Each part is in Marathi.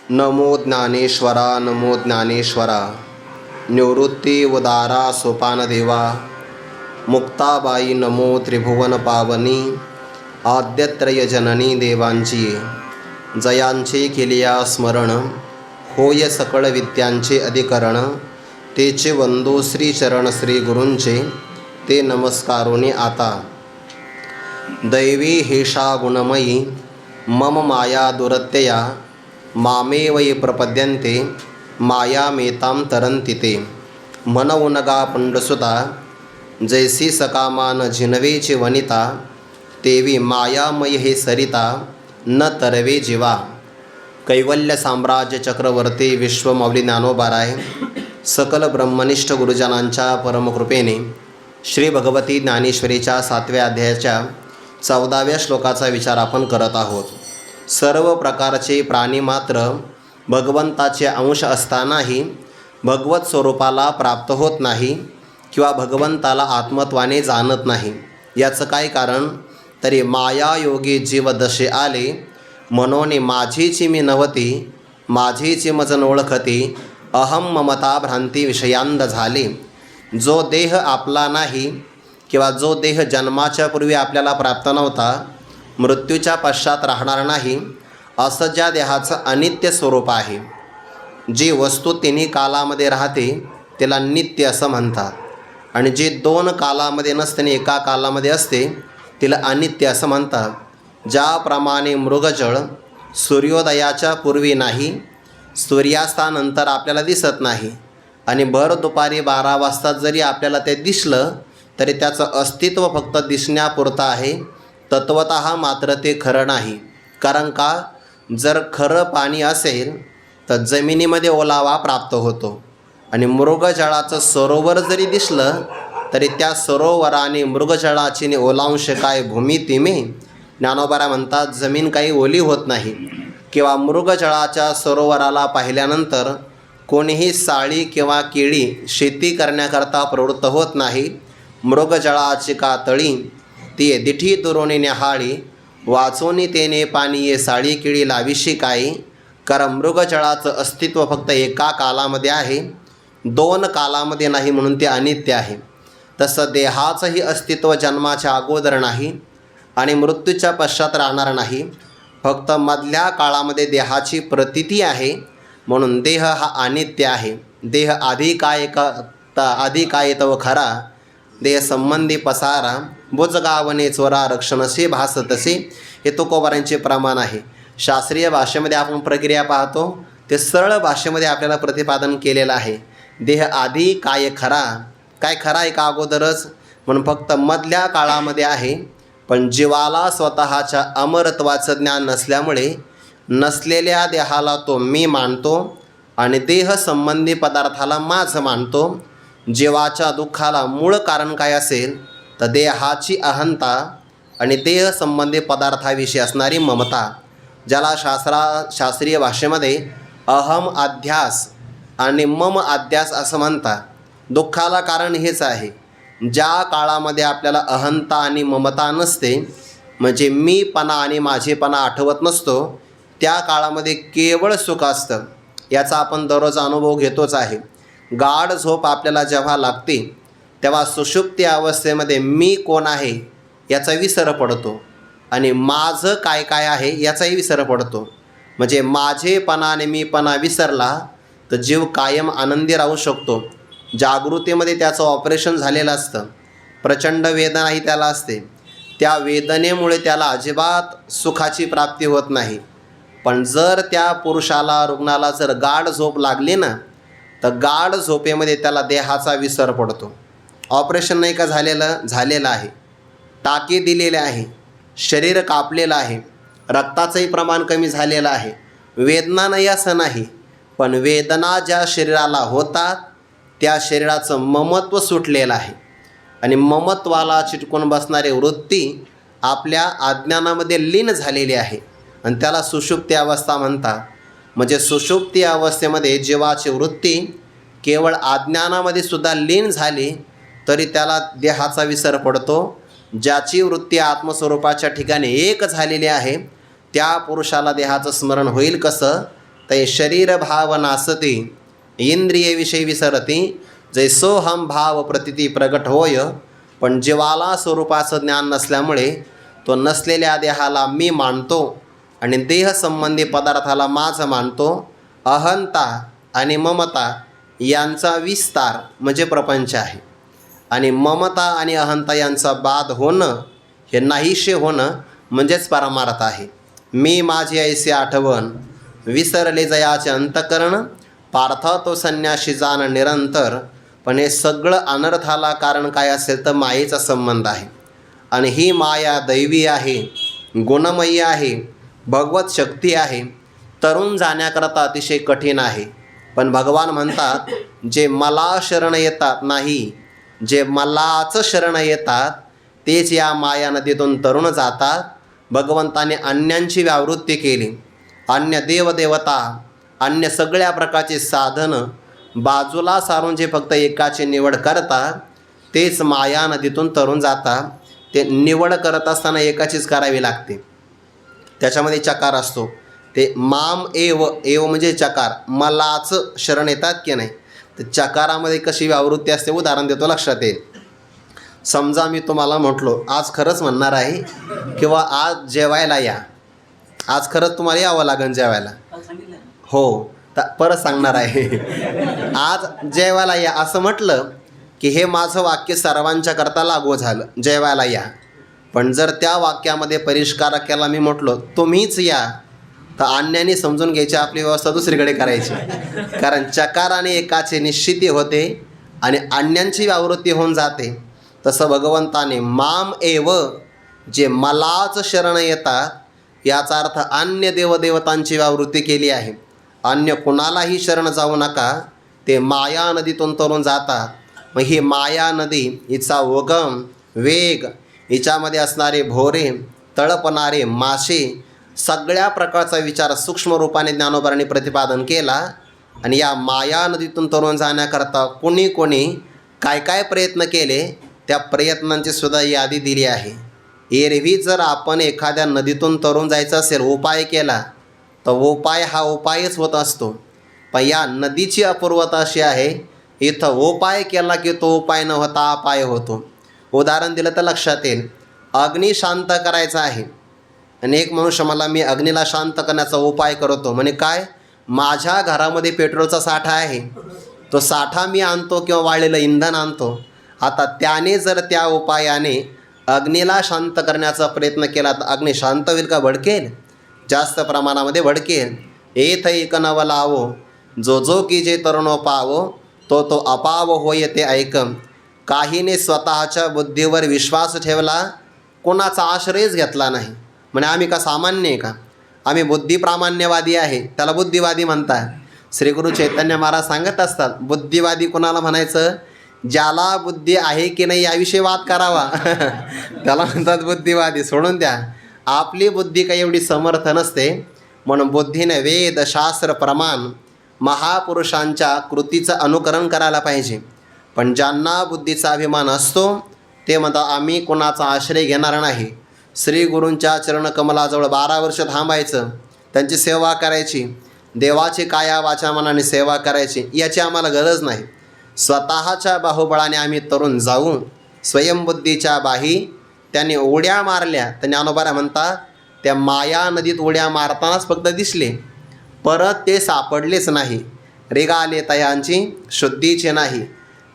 नमो ज्ञानेश्वरा नमो ज्ञानेश्वरा निवृत्ती उदारा सोपानदेवा मुक्ताबाई नमो त्रिभुवन पावनी आद्यत्रय जननी देवांची जयांचे केलिया स्मरण होय सकळ विद्यांचे अधिकरण तेचे वंदो श्री चरण श्री गुरूंचे ते नमस्कारोनी आता दैवी हेषा गुणमयी मम माया दुरत्यया मामेवयि प्रपद्यन्ते मायामेतां तरन्ति ते मनवुनगा पुंडसुता जैसी सकामान झिनवेची वनिता तेवी मायामय हे सरिता न तरवे जीवा। कैवल्य साम्राज्य चक्रवर्ती विश्वमाऊली ज्ञानोबाराय सकल ब्रह्मनिष्ठ गुरुजनांच्या परमकृपेने श्री भगवती ज्ञानेश्वरीच्या 7व्या अध्यायाच्या 14व्या श्लोकाचा विचार आपण करत आहोत। सर्व प्रकारचे प्राणी मात्र भगवंताचे अंश असतानाही भगवत स्वरूपाला प्राप्त होत नाही किंवा भगवंताला आत्मत्वाने जाणत नाही। याचं काय कारण? तरी मायायोगी जीव दशे आले म्हणून माझीची मी नव्हती माझीची मज न ओळखती अहम ममता भ्रांती विषयांद झाले। जो देह आपला नाही किंवा जो देह जन्माच्या पूर्वी आपल्याला प्राप्त नव्हता मृत्यूच्या पश्चात राहणार नाही असं ज्या देहाचं अनित्य स्वरूप आहे, जी वस्तू तिन्ही कालामध्ये राहते त्याला नित्य असं म्हणतात आणि जी 2 कालामध्ये नसते आणि एका कालामध्ये असते तिला अनित्य असं म्हणतात। ज्याप्रमाणे मृगजळ सूर्योदयाच्या पूर्वी नाही सूर्यास्तानंतर आपल्याला दिसत नाही आणि भर दुपारी 12 वाजता जरी आपल्याला ते दिसलं तरी त्याचं अस्तित्व फक्त दिसण्यापुरतं आहे, तत्वतः मात्र ते खरं नाही। कारण का? जर खरं पाणी असेल तर जमिनीमध्ये ओलावा प्राप्त होतो आणि मृगजळाचं सरोवर जरी दिसलं तरी त्या सरोवराने मृगजळाची ओलांश काय भूमी तिमे। ज्ञानोबा म्हणतात जमीन काही ओली होत नाही किंवा मृगजळाच्या सरोवराला पाहिल्यानंतर कोणीही साळी किंवा केळी शेती करण्याकरता प्रवृत्त होत नाही। मृगजळाची का तळी ती दिठी दुरोणी न्याहाळी वाचोनी तेने पाणी ये साळी केळी लाविशी काही। कारण मृगजळाचं अस्तित्व फक्त एका कालामध्ये आहे 2 कालामध्ये नाही म्हणून ते अनित्य आहे। तसं देहाचंही अस्तित्व जन्माच्या अगोदर नाही आणि मृत्यूच्या पश्चात राहणार नाही, फक्त मधल्या काळामध्ये देहाची प्रतीती आहे म्हणून देह हा अनित्य आहे। देह आधी काय तव खरा देह संबंधी पसारा बुजगावने चोरा रक्षणसे भासतसे हे तुकोबारांचे प्रमाण आहे। शास्त्रीय भाषेमध्ये आपण प्रक्रिया पाहतो ते सरळ भाषेमध्ये आपल्याला प्रतिपादन केलेलं आहे। देह आधी काय खरा, काय खरा आहे का अगोदरच म्हणून फक्त मधल्या काळामध्ये आहे, पण जीवाला स्वतःच्या अमरत्वाचं ज्ञान नसल्यामुळे नसलेल्या देहाला तो मी मानतो आणि देह संबंधी पदार्थाला माझं मानतो। जीवाच्या दुःखाला मूळ कारण काय असेल तर देहाची अहंता आणि देह संबंधी पदार्थाविषयी असणारी ममता, ज्याला शास्त्रीय भाषेमध्ये अहम अध्यास आणि मम अध्यास असं म्हणतात। दुःखाला कारण हेच आहे, ज्या काळामध्ये आपल्याला अहंता आणि ममता नसते म्हणजे मीपणा आणि माझेपणा आठवत नसतो त्या काळामध्ये केवळ सुख असतं। याचा आपण दररोज अनुभव घेतोच आहे। गाढ झोप आपल्याला जेव्हा लागते तेव्हा सुषुप्ती अवस्थेमध्ये मी कोण आहे याचा विसर पडतो आणि माझं काय काय आहे याचाही विसर पडतो। म्हणजे माझेपणा आणि मीपणा विसरला तर जीव कायम आनंदी राहू शकतो। जागृतीमध्ये त्याचं ऑपरेशन झालेलं असतं, प्रचंड वेदनाही त्याला असते, त्या वेदनेमुळे त्याला अजिबात सुखाची प्राप्ती होत नाही। पण जर त्या पुरुषाला रुग्णाला जर गाढ झोप लागली ना तर गाढ झोपेमध्ये त्याला देहाचा विसर पडतो। ऑपरेशन नाही का झालेलं आहे, टाके दिलेले आहे, शरीर कापलेलं आहे, रक्ताचंही प्रमाण कमी झालेलं आहे, वेदना नाही असं नाही, पण वेदना ज्या शरीराला होतात त्या शरीराचं ममत्व सुटलेलं आहे आणि ममत्वाला चिटकून बसणारी वृत्ती आपल्या अज्ञानामध्ये लीन झालेली आहे आणि त्याला सुषुप्ती अवस्था म्हणतात। म्हणजे सुषुप्ती अवस्थेमध्ये जीवाची वृत्ती केवळ अज्ञानामध्ये सुद्धा लीन झाली तरी त्याला देहाचा विसर पडतो। ज्याची वृत्ती आत्मस्वरूपाच्या ठिकाणी एक झालेली आहे त्या पुरुषाला देहाचं स्मरण होईल कसं? तै शरीर भाव नासती इंद्रिये विषयी विसरती जैसोहम भाव प्रतिती प्रगट होय. पण जीवाला स्वरूपाचं ज्ञान नसल्यामुळे तो नसलेल्या देहाला मी मानतो आणि देहसंबंधी पदार्थाला माझं मानतो. अहंता आणि ममता यांचा विस्तार म्हणजे प्रपंच आहे आणि ममता आणि अहंता यांचा बाध होणं हे नाहीशे होणं म्हणजेच परमार्थ आहे. मी माझी ऐसे आठवण विसरले जयाचे अंतकरण पार्थ तो संन्याशी जाण निरंतर. पण हे सगळं अनर्थाला कारण काय असेल तर मायेचा संबंध आहे आणि ही माया दैवी आहे, गुणमयी आहे, भगवत शक्ती आहे, तरुण जाण्याकरता अतिशय कठीण आहे. पण भगवान म्हणतात जे मला शरण येतात नाही, जे मलाच शरण येतात तेच या माया नदीतून तरुण जातात. भगवंताने अन्यांची व्यावृत्ती केली. अन्य देवदेवता, अन्य सगळ्या प्रकारचे साधनं बाजूला सारून जे फक्त एकाची निवड करतात तेच माया नदीतून तरुण जातात. ते निवड करत असताना एकाचीच करावी लागते. त्याच्यामध्ये चकार असतो. ते माम एव, एव म्हणजे चकार, मलाच शरण येतात की नाही. तर चकारामध्ये कशी व्यावृत्ती असते उदाहरण देतो, लक्षात येईल. समजा मी तुम्हाला म्हटलो आज खरंच म्हणणार आहे किंवा आज जेवायला या, आज खरंच तुम्हाला यावं लागेल जेवायला. हो, तर परत सांगणार आहे आज जेवायला या असं म्हटलं की हे माझं वाक्य सर्वांच्या करता लागू झालं, जेवायला या. पण जर त्या वाक्यामध्ये परिष्कार केला, मी म्हटलो तुम्हीच या, तर अन्याने समजून घ्यायची आपली व्यवस्था दुसरीकडे करायची. कारण चकाराने एकाची निश्चिती होते आणि अन्यांची व्यावृत्ती होऊन जाते. तसं भगवंताने माम एव, जे मलाच शरण येतात याचा अर्थ अन्य देवदेवतांची व्यावृत्ती केली आहे. अन्य कुणालाही शरण जाऊ नका, ते माया नदीतून तरुण जातात. मग ही माया नदी, हिचा उगम, वेग, हिच्यामध्ये असणारे भोरे, तळपणारे मासे, सगळ्या प्रकारचा विचार सूक्ष्म रूपाने ज्ञानोबांनी प्रतिपादन केला. आणि या माया नदीतून तरुण जाण्याकरता कोणी कोणी काय काय प्रयत्न केले त्या प्रयत्नांची सुद्धा यादी दिली आहे. एरवी जर आपण एखाद्या नदीतून तरुण जायचं असेल, उपाय केला तर उपाय हा उपायच होत असतो. पण या नदीची अपूर्वता अशी आहे, इथं उपाय केला की तो उपाय न होता अपाय होतो. उदाहरण दिलं तर लक्षात येईल. अग्नी शांत करायचा आहे आणि एक मनुष्य मला मी अग्नीला शांत करण्याचा उपाय करतो म्हणे, काय माझ्या घरामध्ये पेट्रोलचा साठा आहे, तो साठा मी आणतो किंवा वाळलेलं इंधन आणतो. आता त्याने जर त्या उपायाने अग्नीला शांत करण्याचा प्रयत्न केला तर अग्नी शांत होईल का? भडकेल, जास्त प्रमाणामध्ये भडकेल. एथ एक नव लावो जो जो की जे तरुणो पावो तो तो अपाव होय ते ऐकम. काहीने स्वतःच्या बुद्धीवर विश्वास ठेवला, कोणाचा आश्रयच घेतला नाही. म्हणे आम्ही का सामान्य आहे का? आम्ही बुद्धिप्रामाण्यवादी आहे, त्याला बुद्धिवादी म्हणतात. श्री गुरु चैतन्य महाराज सांगत असतात बुद्धिवादी कोणाला म्हणायचं? ज्याला बुद्धी आहे की नाही याविषयी वाद करावा त्याला म्हणतात बुद्धिवादी. सोडून द्या, आपली बुद्धी काही एवढी समर्थ नसते. म्हणून बुद्धीने वेद, शास्त्र, प्रमाण, महापुरुषांच्या कृतीचं अनुकरण करायला पाहिजे. पण ज्यांना बुद्धीचा अभिमान असतो ते म्हणतात आम्ही कोणाचा आश्रय घेणार नाही. श्री गुरूंच्या चरणकमलाजवळ 12 वर्ष थांबायचं, त्यांची सेवा करायची, देवाची काया वाचा मनाने सेवा करायची, याची आम्हाला गरज नाही. स्वतःच्या बाहुबळाने आम्ही तरुण जाऊ. स्वयंबुद्धीच्या बाही त्यांनी उड्या मारल्या तर ज्ञानोबा म्हणतात त्या माया नदीत उड्या मारतानाच फक्त दिसले, परत ते सापडलेच नाही. रेगाले तयांची शुद्धीचे नाही.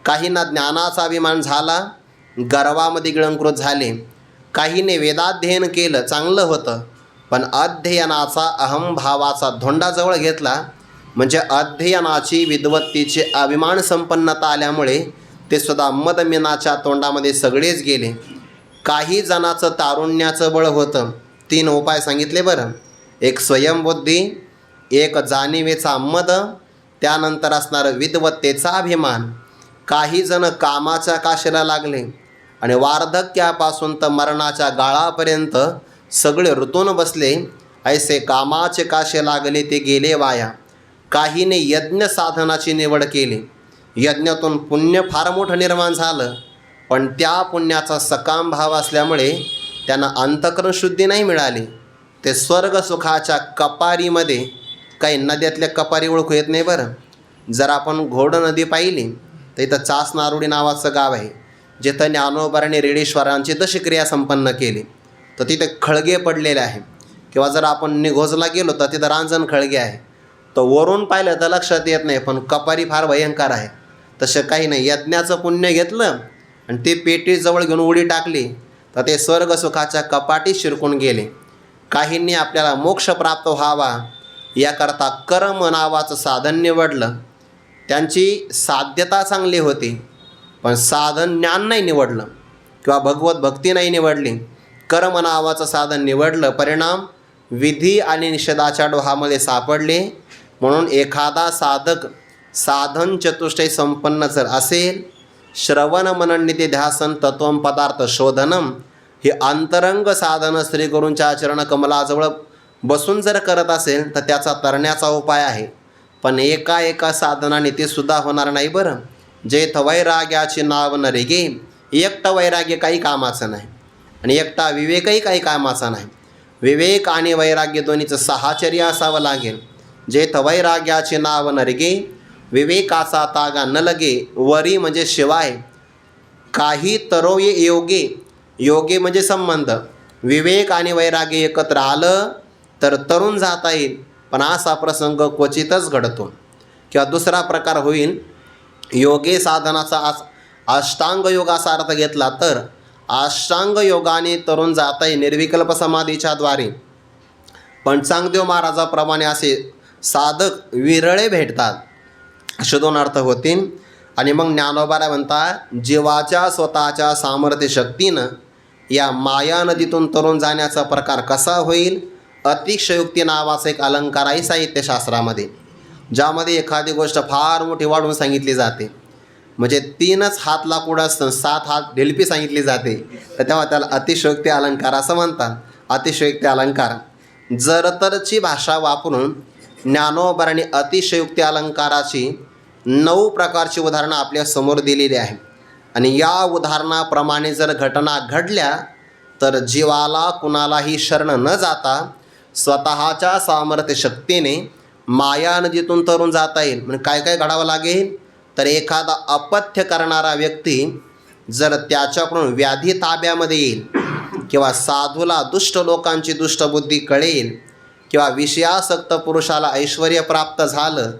काहींना ज्ञानाचा अभिमान झाला, गर्वामध्ये गिळंकृत झाले. काहीने वेदाध्ययन केलं, चांगलं होतं, पण अध्ययनाचा अहंभावाचा धोंडाजवळ घेतला. म्हणजे अध्ययनाची विद्वत्तीची अभिमान संपन्नता आल्यामुळे ते सुद्धा मदमिनाच्या तोंडामध्ये सगळेच गेले. काही जणाचं तारुण्याचं बळ होतं. 3 उपाय सांगितले बरं. एक स्वयंबुद्धी, एक जाणीवेचा मद, त्यानंतर असणारं विद्वत्तेचा अभिमान. काही जण कामाच्या काशीला लागले आणि वार्धक्यापासून तर मरणाच्या गाळापर्यंत सगळे ऋतून बसले. ऐसे कामाचे काशे लागले ते गेले वाया. काहीने यज्ञ साधनाची निवड केली, यज्ञातून पुण्य फार मोठं निर्माण झालं, पण त्या पुण्याचा सकाम भाव असल्यामुळे त्यांना अंतःकरण शुद्धी नाही मिळाली. ते स्वर्ग सुखाच्या कपारीमध्ये काही नद्यातल्या कपारी ओळखू येत नाही बरं. जर आपण घोड नदी पाहिली तर इथं चास नारुडी नावाचं गाव आहे, जिथं ज्ञानोबारांनी रेडेश्वरांची दशक्रिया संपन्न केली. तर तिथे खळगे पडलेले आहे. किंवा जर आपण निघोजला गेलो तर तिथं रांजण खळगे आहे. तर वरून पाहिलं तर लक्षात येत नाही, पण कपारी फार भयंकर आहे. तसं काही नाही. यज्ञाचं पुण्य घेतलं आणि ते पेटीजवळ घेऊन उडी टाकली तर ते स्वर्गसुखाच्या कपाटी शिरकून गेले. काहींनी आपल्याला मोक्ष प्राप्त व्हावा याकरता कर्म नावाचं साधन निवडलं. त्यांची साध्यता चांगली होती, पण साधन ज्ञान नाही निवडलं किंवा भगवत भक्ती नाही निवडली. कर्म नावाचं साधन निवडलं. परिणाम विधी आणि निषेधाच्या डोहामध्ये सापडले. म्हणून एखादा साधक साधन चतुष्टय संपन्न जर असेल, श्रवण मनन निती ध्यासन तत्वम पदार्थ शोधनम हे अंतरंग साधन श्रीगुरूंच्या चरण कमलाजवळ बसून जर करत असेल तर त्याचा तरण्याचा उपाय आहे. पण एका साधनाने ते सुद्धा होणार नाही बरं. जेथ वैराग्याचे नाव न रे गे. एकटा वैराग्य काही कामाचं नाही आणि एकटा विवेकही काही कामाचा नाही. विवेक आणि वैराग्य दोन्हीचं साहचर्य असावं लागेल. जेथ वैराग्याचे नाव न रे गे, विवेकाचा तागा न लगे. वरी म्हणजे शिवाय, काही तरोये योगे. योगे म्हणजे संबंध. विवेक आणि वैराग्य एकत्र आलं तर तरुण जाता येईल, पण असा प्रसंग क्वचितच घडतो. किंवा दुसरा प्रकार होईल, योगे साधनाचा अष्टांग योगाचा अर्थ घेतला तर अष्टांग योगाने तरुण जाता येईल निर्विकल्प समाधीच्या द्वारे. पंचांगदेव महाराजाप्रमाणे असे साधक विरळे भेटतात. असे दोन अर्थ होतील. आणि मग ज्ञानोबाला म्हणतात, जीवाच्या स्वतःच्या सामर्थ्य शक्तीनं या माया नदीतून तरुण जाण्याचा प्रकार कसा होईल. अतिशयोक्ती नावाचा एक अलंकार आहे साहित्यशास्त्रामध्ये, ज्यामध्ये एखादी गोष्ट फार मोठी वाढवून सांगितली जाते. म्हणजे 3च हात लाकूड असतं, 7 हात ढिलपी सांगितली जाते, तर तेव्हा त्याला अतिशयोक्ती अलंकार असं म्हणतात. अतिशयोक्ती अलंकार जरतरची भाषा वापरून ज्ञानोबारांनी अतिशयोक्ती अलंकाराची 9 प्रकारची उदाहरणं आपल्या समोर दिलेली आहे. आणि या उदाहरणाप्रमाणे जर घटना घडल्या तर जीवाला कुणालाही शरण न जाता स्वतःच्या सामर्थ्य शक्तीने माया नदीतून तरुण जाता येईल. म्हणजे काय काय घडावं लागेल तर एखादा अपथ्य करणारा व्यक्ती जर त्याच्याकडून व्याधी ताब्यामध्ये येईल, किंवा साधूला दुष्ट लोकांची दुष्टबुद्धी कळेल, किंवा विषयासक्त पुरुषाला ऐश्वर प्राप्त झालं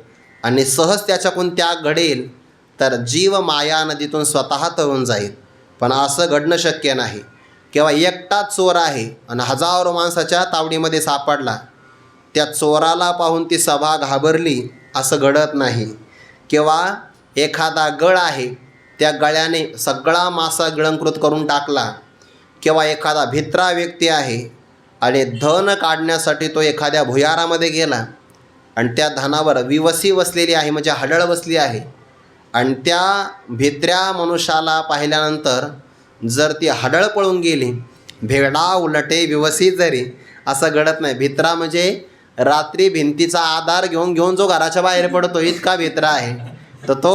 आणि सहज त्याच्याकडून त्याग घडेल, तर जीव माया नदीतून स्वतः तरुण जाईल. पण असं घडणं शक्य नाही. किंवा एकटाच चोर आहे आणि हजारो माणसाच्या तावडीमध्ये सापडला, त्या चोराला पाहून ती सभा घाबरली, असं घडत नाही. किंवा एखादा गळ आहे, त्या गळ्याने सगळा मासा गिळंकृत करून टाकला. किंवा एखादा भित्रा व्यक्ती आहे आणि धन काढण्यासाठी तो एखाद्या भुयारामध्ये गेला आणि त्या धनावर विवसी बसलेली आहे, म्हणजे हडळ बसली आहे. आणि त्या भित्र्या मनुष्याला पाहिल्यानंतर जर ती हडळ पळून गेली, भेडा उलटे विवसी जरी, असं घडत नाही. भित्रा म्हणजे रात्री भिंतीचा आधार घेऊन जो घराच्या बाहेर पडतो, इतका भित्रा आहे. तर तो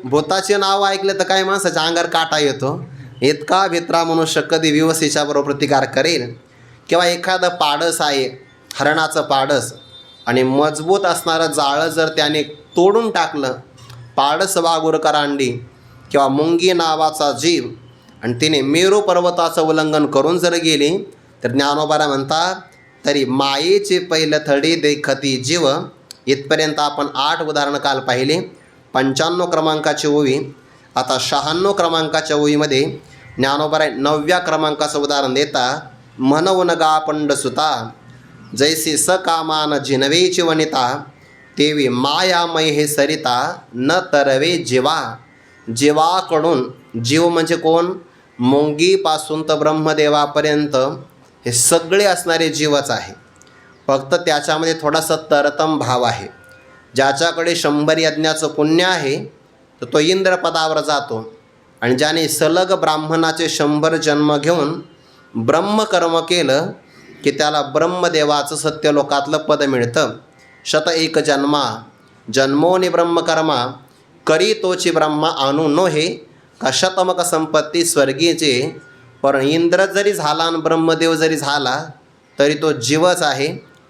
भूताचे नाव ऐकलं तर काही माणसाच्या अंगावर काटा येतो. इतका भित्रा मनुष्य कधी विवसीच्या बरोबर प्रतिकार करेल. किंवा एखादं पाडस आहे, हरणाचं पाडस, आणि मजबूत असणारं जाळं जर त्याने तोडून टाकलं, पाडस वाघूर करांडी किंवा मुंगी नावाचा जीव, आणि तिने मेरू पर्वताचं उल्लंघन करून जर गेली, तर ज्ञानोबारा म्हणतात, तरी मायेचे पहिलं थडी देखती जीव. इथपर्यंत आपण 8 उदाहरणं काल पाहिले. 95 क्रमांकाची ओवी. आता 96 क्रमांकाच्या ओवीमध्ये ज्ञानोबारा 9व्या क्रमांकाचं उदाहरण देता, म्हणून गा पंडसुता, जैसी सकामान जिनवेची वनिता, तेवी मायामय हे सरिता, न तरवे जीवा. जीवाकडून, जीव म्हणजे कोण, मुंगीपासून तर ब्रह्मदेवापर्यंत हे सगळे असणारे जीवच आहे. फक्त त्याच्यामध्ये थोडासा तरतम भाव आहे. ज्याच्याकडे 100 यज्ञाचं पुण्य आहे तर तो इंद्रपदावर जातो, आणि ज्याने सलग ब्राह्मणाचे 100 जन्म घेऊन ब्रह्मकर्म केलं की त्याला ब्रह्मदेवाचं सत्यलोकातलं पद मिळतं. 101 जन्मा जन्मोनी ब्रह्मकर्मा, करी तोची ब्रह्मा आणू नोहे, का शतमक संपत्ती स्वर्गीचे. पण इंद्र जरी झाला आणि ब्रह्मदेव जरी झाला तरी तो जीवच आहे.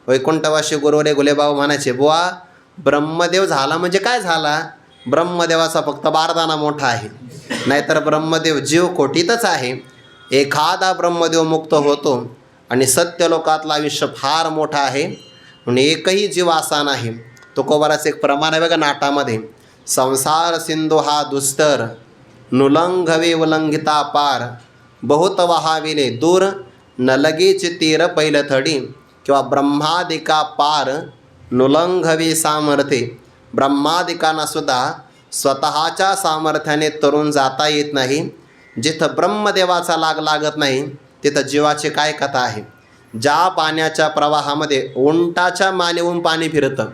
वैकुंठवासी गुरुवरे गुलेबाबा म्हणायचे, बुवा ब्रह्मदेव झाला म्हणजे काय झाला? ब्रह्मदेवाचा फक्त बारदाना मोठा आहे, नाहीतर ब्रह्मदेव जीव कोटीतच आहे. एखादा ब्रह्मदेव मुक्त होतो आणि सत्यलोकातलं आयुष्य फार मोठं आहे. म्हणून एकही जीव असा नाही. तुकोबाराचं एक प्रमाण आहे बघा नाटामध्ये, संसार सिंधू हा दुस्तर, नुलंघवे उलंघिता पार, बहुत वहाविले दूर, न लगेच तीर पैलथडी. किंवा ब्रह्मादिका पार नुलंघवे सामर्थ्ये. ब्रह्मादिकांना सुद्धा स्वतःच्या सामर्थ्याने तरुण जाता येत नाही. जिथं ब्रह्मदेवाचा लाग लागत नाही तिथं जीवाची काय कथा आहे. ज्या पाण्याच्या प्रवाहामध्ये उंटाच्या मानेहून पाणी फिरतं,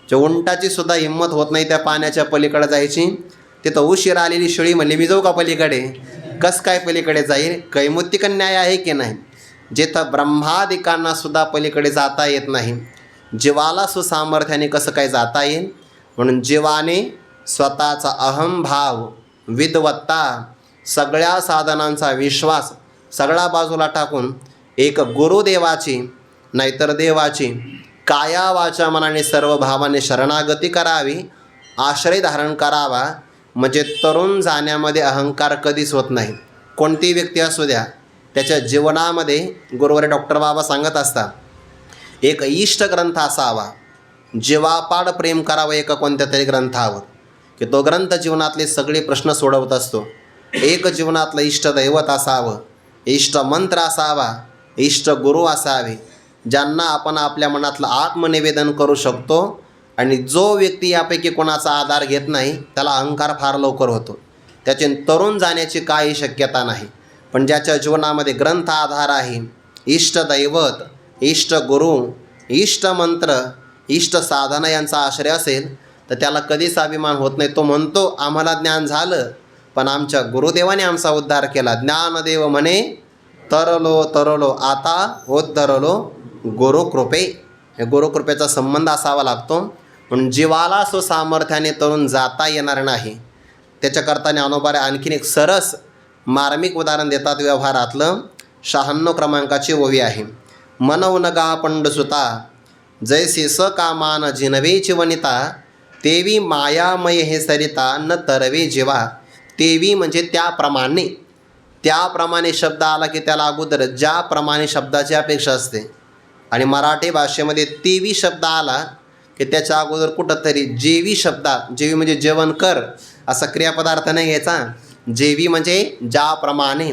जे उंटाची सुद्धा हिंमत होत नाही त्या पाण्याच्या पलीकडे जायची, तिथं उशीर आलेली शेळी म्हणली मी जाऊ का पलीकडे? कस काय पलीकडे जाईल? कैमुतिक न्याय आहे की नाही? जिथं ब्रह्मादिकांना सुद्धा पलीकडे जाता येत नाही, जीवाला सुसामर्थ्याने कसं काय जाता येईल? म्हणून जीवाने स्वतःचा अहंभाव, विद्वत्ता, सगळ्या साधनांचा विश्वास सगळा बाजूला टाकून एक गुरुदेवाची नाहीतर देवाची काया वाचा मनाने सर्व भावाने शरणागती करावी, आश्रय धारण करावा. म्हणजे तरुण जाण्यामध्ये अहंकार कधीच होत नाही. कोणतीही व्यक्ती असू द्या, त्याच्या जीवनामध्ये गुरुवारी डॉक्टर बाबा सांगत असतात, एक इष्ट ग्रंथ असावा, जीवापाड प्रेम करावं एका कोणत्या तरी ग्रंथावर, की तो ग्रंथ जीवनातले सगळे प्रश्न सोडवत असतो. एक जीवनातलं इष्टदैवत असावं, इष्ट मंत्र असावा, इष्ट गुरु असावे, ज्यांना आपण आपल्या मनातलं आत्मनिवेदन करू शकतो. आणि जो व्यक्ती यापैकी कोणाचा आधार घेत नाही त्याला अहंकार फार लवकर होतो, त्याचे तरुण जाण्याची काही शक्यता नाही. पण ज्याच्या जीवनामध्ये ग्रंथ आधार आहे, इष्टदैवत, इष्ट गुरु, इष्ट मंत्र, इष्ट साधना यांचा आश्रय असेल तर त्याला कधीच अभिमान होत नाही. तो म्हणतो आम्हाला ज्ञान झालं पण आमच्या गुरुदेवाने आमचा उद्धार केला. ज्ञानदेव म्हणे तरलो तरलो आता उद्धरलो गुरुकृपे. हे गुरुकृपेचा संबंध असावा लागतो. म्हणून जीवाला सुसामर्थ्याने तरुण जाता येणार नाही. त्याच्याकरता ज्ञानोबारे आणखीन एक सरस मार्मिक उदाहरण देतात. व्यवहारातलं 96 क्रमांकाची ओवी आहे. मनवनगा पंडसुता जैसे स कामान जिनवेची वनिता, तेवी मायामय हे सरिता न तरवे जीवा. तेवी म्हणजे त्याप्रमाणे, त्याप्रमाणे शब्द आला की त्याला अगोदर ज्याप्रमाणे शब्दाची अपेक्षा असते. आणि मराठी भाषेमध्ये तेवी शब्द आला की त्याच्या अगोदर कुठंतरी जेवी शब्दात, जेवी म्हणजे जेवण कर असा क्रियापदार्थ नाही घ्यायचा. जेवी म्हणजे ज्याप्रमाणे.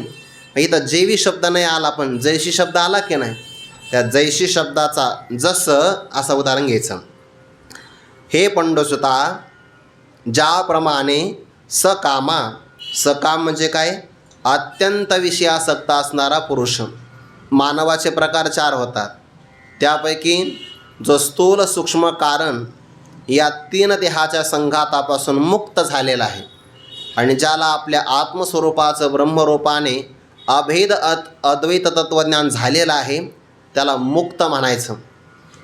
इथं जेवी शब्द नाही आला पण जैशी शब्द आला की नाही, त्या जैशी शब्दाचा जसं असं उदाहरण घ्यायचं. हे पंडसुता ज्याप्रमाणे सकामा. सकाम म्हणजे काय? अत्यंत विषयासक्त असणारा पुरुष. मानवाचे प्रकार 4 होतात. त्यापैकी जो स्थूल सूक्ष्म कारण या 3 देहाच्या संघातापासून मुक्त झालेला आहे आणि ज्याला आपल्या आत्मस्वरूपाचं ब्रह्मरूपाने अभेद अद्वैत तत्त्वज्ञान झालेलं आहे त्याला मुक्त म्हणायचं.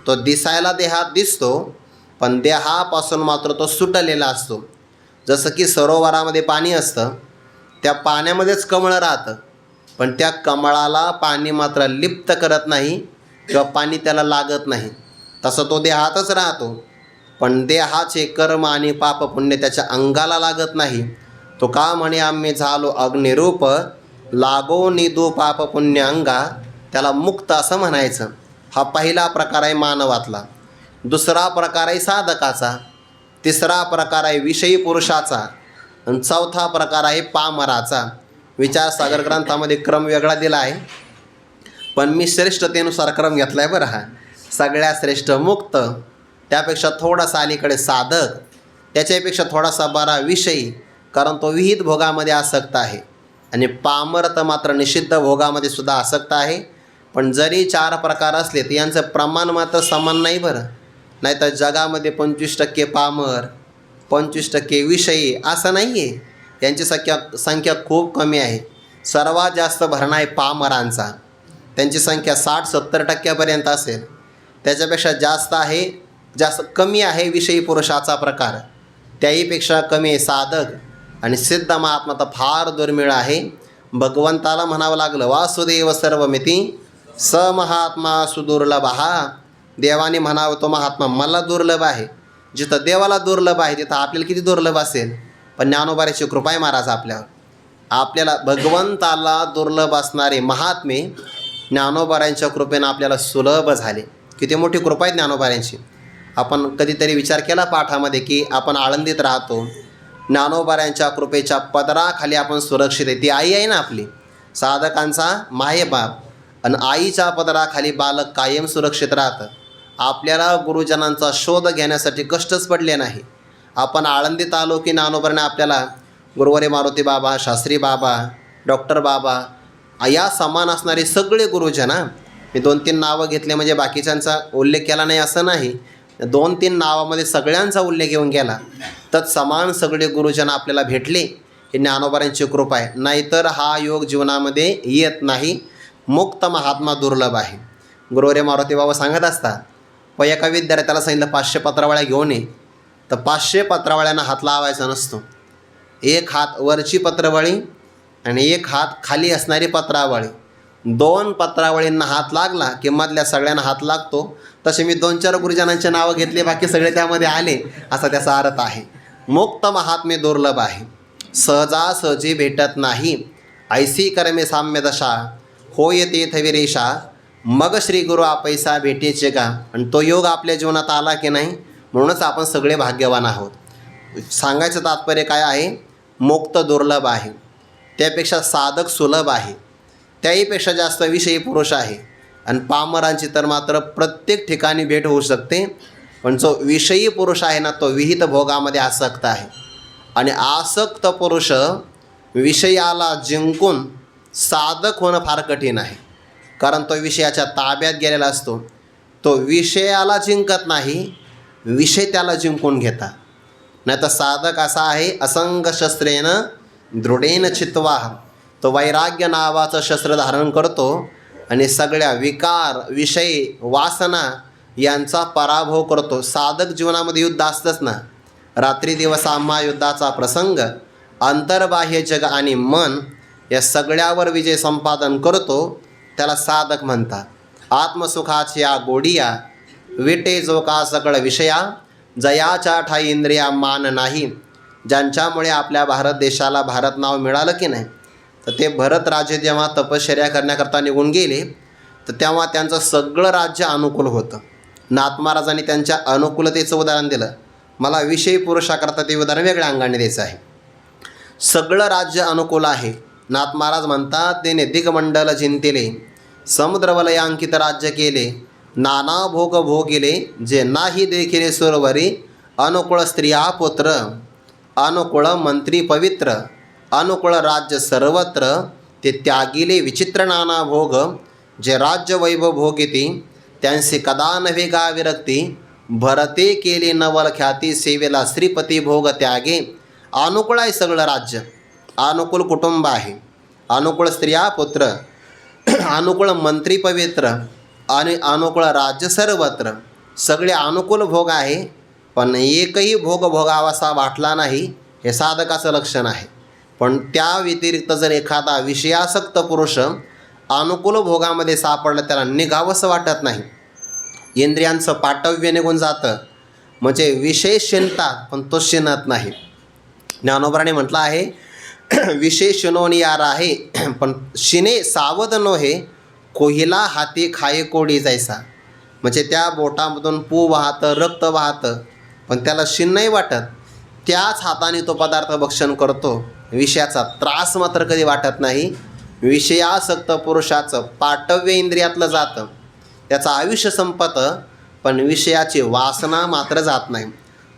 तो दिसायला देहात दिसतो पण देहापासून मात्र तो सुटलेला असतो. जसं की सरोवरामध्ये पाणी असतं, त्या पाण्यामध्येच कमळ राहतं पण त्या कमळाला पाणी मात्र लिप्त करत नाही किंवा पाणी त्याला लागत नाही. तसं तो देहातच राहतो पण देहाचे कर्म आणि पाप पुण्य त्याच्या अंगाला लागत नाही. तो का म्हणे आम्ही झालो अग्निरूप, लागो निदू पाप पुण्य अंगा. त्याला मुक्त असं म्हणायचं. हा पहिला प्रकार आहे मानवातला. दुसरा प्रकार आहे साधकाचा. तिसरा प्रकार आहे विषयी पुरुषाचा. आणि चौथा प्रकार आहे पामराचा. विचारसागर ग्रंथामध्ये क्रम वेगळा दिला आहे पण मी श्रेष्ठतेनुसार क्रम घेतला आहे बरं. हा सगळ्यात श्रेष्ठ मुक्त, त्यापेक्षा थोडासा अलीकडे साधक, त्याच्यापेक्षा थोडासा बरा विषयी, कारण तो विहित भोगामध्ये आसक्त आहे. आणि पामर तर मात्र निषिद्ध भोगामध्ये सुद्धा आसक्त आहे. पण जरी 4 प्रकार असले तर यांचं प्रमाण मात्र समान नाही बरं. नाहीतर जगामध्ये 25% पामर, 25% विषयी असं नाही आहे. यांची संख्या खूप कमी आहे. सर्वात जास्त भरणा आहे पामरांचा. त्यांची संख्या 60-70% असेल. त्याच्यापेक्षा जास्त आहे, जास्त कमी आहे विषयी पुरुषाचा प्रकार. त्याहीपेक्षा कमी आहे साधक. आणि सिद्ध महात्मा तर फार दुर्मिळ आहे. भगवंताला म्हणावं लागलं वासुदेव सर्वमिती स महात्मा सुदुर्लभ. देवाने म्हणावं तो महात्मा मला दुर्लभ आहे. जिथं देवाला दुर्लभ आहे तिथं आपल्याला किती दुर्लभ असेल. पण ज्ञानोबाची कृपा आहे महाराज आपल्यावर. आपल्याला भगवंताला दुर्लभ असणारे महात्मे ज्ञानोबाऱ्यांच्या कृपेनं आपल्याला सुलभ झाले. किती मोठी कृपा आहे ज्ञानोबाऱ्यांची. आपण कधीतरी विचार केला पाठामध्ये की आपण आळंदीत राहतो, ज्ञानोबाऱ्यांच्या कृपेच्या पदराखाली आपण सुरक्षित आहे. ती आई आहे ना आपली, साधकांचा मायबाप. आणि आईच्या पदराखाली बालक कायम सुरक्षित राहतं. आपल्याला गुरुजनांचा शोध घेण्यासाठी कष्टच पडले नाही. आपण आळंदीत आलो की ज्ञानोबाने आपल्याला गुरुवारी मारुती बाबा, शास्त्री बाबा, डॉक्टर बाबा या समान असणारे सगळे गुरुजन. मी 2-3 नावं घेतले म्हणजे बाकीच्यांचा उल्लेख केला नाही असं नाही. 2-3 नावामध्ये सगळ्यांचा उल्लेख येऊन गेला. तर समान सगळे गुरुजन आपल्याला भेटले हे ज्ञानोबाऱ्यांची कृपा आहे. नाहीतर हा योग जीवनामध्ये येत नाही. मुक्त महात्मा दुर्लभ आहे. गुरुवारी मारुती बाबा सांगत असतात, प एका विद्यार्थ्याला सांगितलं 500 पत्रावळ्या घेऊन ये. तर 500 पत्रावळ्यांना हात लावायचा नसतो. एक हात वरची पत्रावळी आणि एक हात खाली असणारी पत्रावळी. 2 पत्रावळींना हात लागला की मधल्या सगळ्यांना हात लागतो. तसे मी 2-4 गुरुजनांचे नावं घेतले, बाकी सगळे त्यामध्ये आले, असा त्याचा अर्थ आहे. मुक्त महात्मे दुर्लभ आहे, सहजासहजी भेटत नाही. ऐसी कर्मे साम्य दशा होय तीर्थ विरेशा, मग श्री गुरु आपैसा भेटीचे का. आणि तो योग आपल्या जीवनात आला की नाही, म्हणूनच आपण सगळे भाग्यवान आहोत. सांगायचं तात्पर्य काय आहे, मुक्त दुर्लभ आहे, त्यापेक्षा साधक सुलभ आहे, त्याहीपेक्षा जास्त विषयी पुरुष आहे. आणि पामरांची तर मात्र प्रत्येक ठिकाणी भेट होऊ शकते. पण जो विषयी पुरुष आहे ना, तो विहित भोगामध्ये आसक्त आहे. आणि आसक्त पुरुष विषयाला जिंकून साधक होणं फार कठीण आहे. कारण तो विषयाच्या ताब्यात गेलेला असतो. तो विषयाला जिंकत नाही, विषय त्याला जिंकून घेतात. नाही तर साधक असा आहे, असंग शस्त्रेन दृढेन चित्वा. तो वैराग्य नावाचं शस्त्र धारण करतो आणि सगळ्या विकार, विषय, वासना यांचा पराभव करतो. साधक जीवनामध्ये युद्ध असतंच ना. रात्री दिवस आम्हा युद्धाचा प्रसंग. अंतर्बाह्य जग आणि मन या सगळ्यावर विजय संपादन करतो, त्याला साधक म्हणतात. आत्मसुखाची या गोडिया विटे जो का सकळ विषया, जयाच्या ठाई इंद्रिया मान नाही. ज्यांच्यामुळे आपल्या भारत देशाला भारत नाव मिळालं की नाही, तर ते भरत राजे जेव्हा तपश्चर्या करण्याकरता निघून गेले, तर तेव्हा त्यांचं सगळं राज्य अनुकूल होतं. नाथ महाराजांनी त्यांच्या अनुकूलतेचं उदाहरण दिलं. मला विषयी पुरुषाकरता ते उदाहरण वेगळ्या अंगाने द्यायचं आहे. सगळं राज्य अनुकूल आहे. नाथ महाराज म्हणतात, तेने दिगमंडल जिंतिले, समुद्रवलयांकित राज्य केले, नाना भोग भोगिले, जे नाही देखिले सुरवरी, अनुकूळ स्त्रिया पुत्र, अनुकूळ मंत्री पवित्र, अनुकूळ राज्य सर्वत्र, ते त्यागिले विचित्र नाना भोग, जे राज्य वैभव भोगिती, त्यांचे कदा नव्हे गा विरक्ती, भरते केले नवल ख्याती, सेवेला श्रीपती भोग त्यागे. अनुकूळ आहे सगळं राज्य, अनुकूल कुटुंब आहे, अनुकूळ स्त्रिया पुत्र, अनुकूळ मंत्री पवित्र आणि अनुकूळ राज्य सर्वत्र. सगळे अनुकूल भोग आहे. पण एकही भोग भोगावासा वाटला नाही, हे साधकाचं लक्षण आहे. पण त्या व्यतिरिक्त जर एखादा विषयासक्त पुरुष अनुकूल भोगामध्ये सापडला, त्याला निघावंसं वाटत नाही, इंद्रियांचं पाटव्य निघून जातं. म्हणजे विषय शिणतात पण तो शिणत नाही. ज्ञानोबाने म्हटलं आहे, विषय शिनोनी यार आहे, पण शिने सावध नोहे, कोहिला हाती खाये कोडी जायसा. म्हणजे त्या बोटामधून पू वाहतं, रक्त वाहतं, पण त्याला शिन नाही वाटत. त्याच हाताने तो पदार्थ भक्षण करतो. विषयाचा त्रास मात्र कधी वाटत नाही. विषयासक्त पुरुषाचं पाटव्य इंद्रियातलं जातं, त्याचं आयुष्य संपतं, पण विषयाची वासना मात्र जात नाही.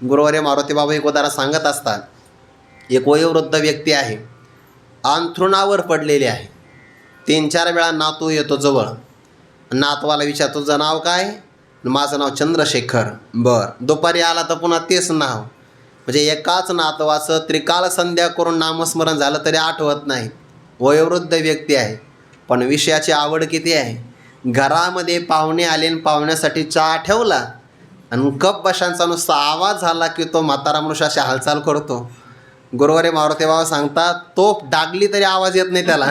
गुरुवारी मारुती बाबा एक उदाहरण सांगत असतात. एक वयोवृद्ध व्यक्ती आहे, अंथरुणावर पडलेली आहे. 3-4 वेळा नातू येतो जवळ. नातवाला विचार, तुझं नाव काय? माझं नाव चंद्रशेखर. बरं. दुपारी आला तर पुन्हा तेच नाव. म्हणजे एकाच नातवाचं त्रिकाल संध्या करून नामस्मरण झालं तरी आठवत नाही. वयोवृद्ध व्यक्ती आहे, पण विषयाची आवड किती आहे. घरामध्ये पाहुणे आले आणि पाहुण्यासाठी चहा ठेवला आणि कप बशांचा नुसता आवाज झाला की तो म्हातारा मनुष्य अशी हालचाल करतो. गुरुवारी मारुती बाबा सांगतात, तोफ डागली तरी आवाज येत नाही त्याला.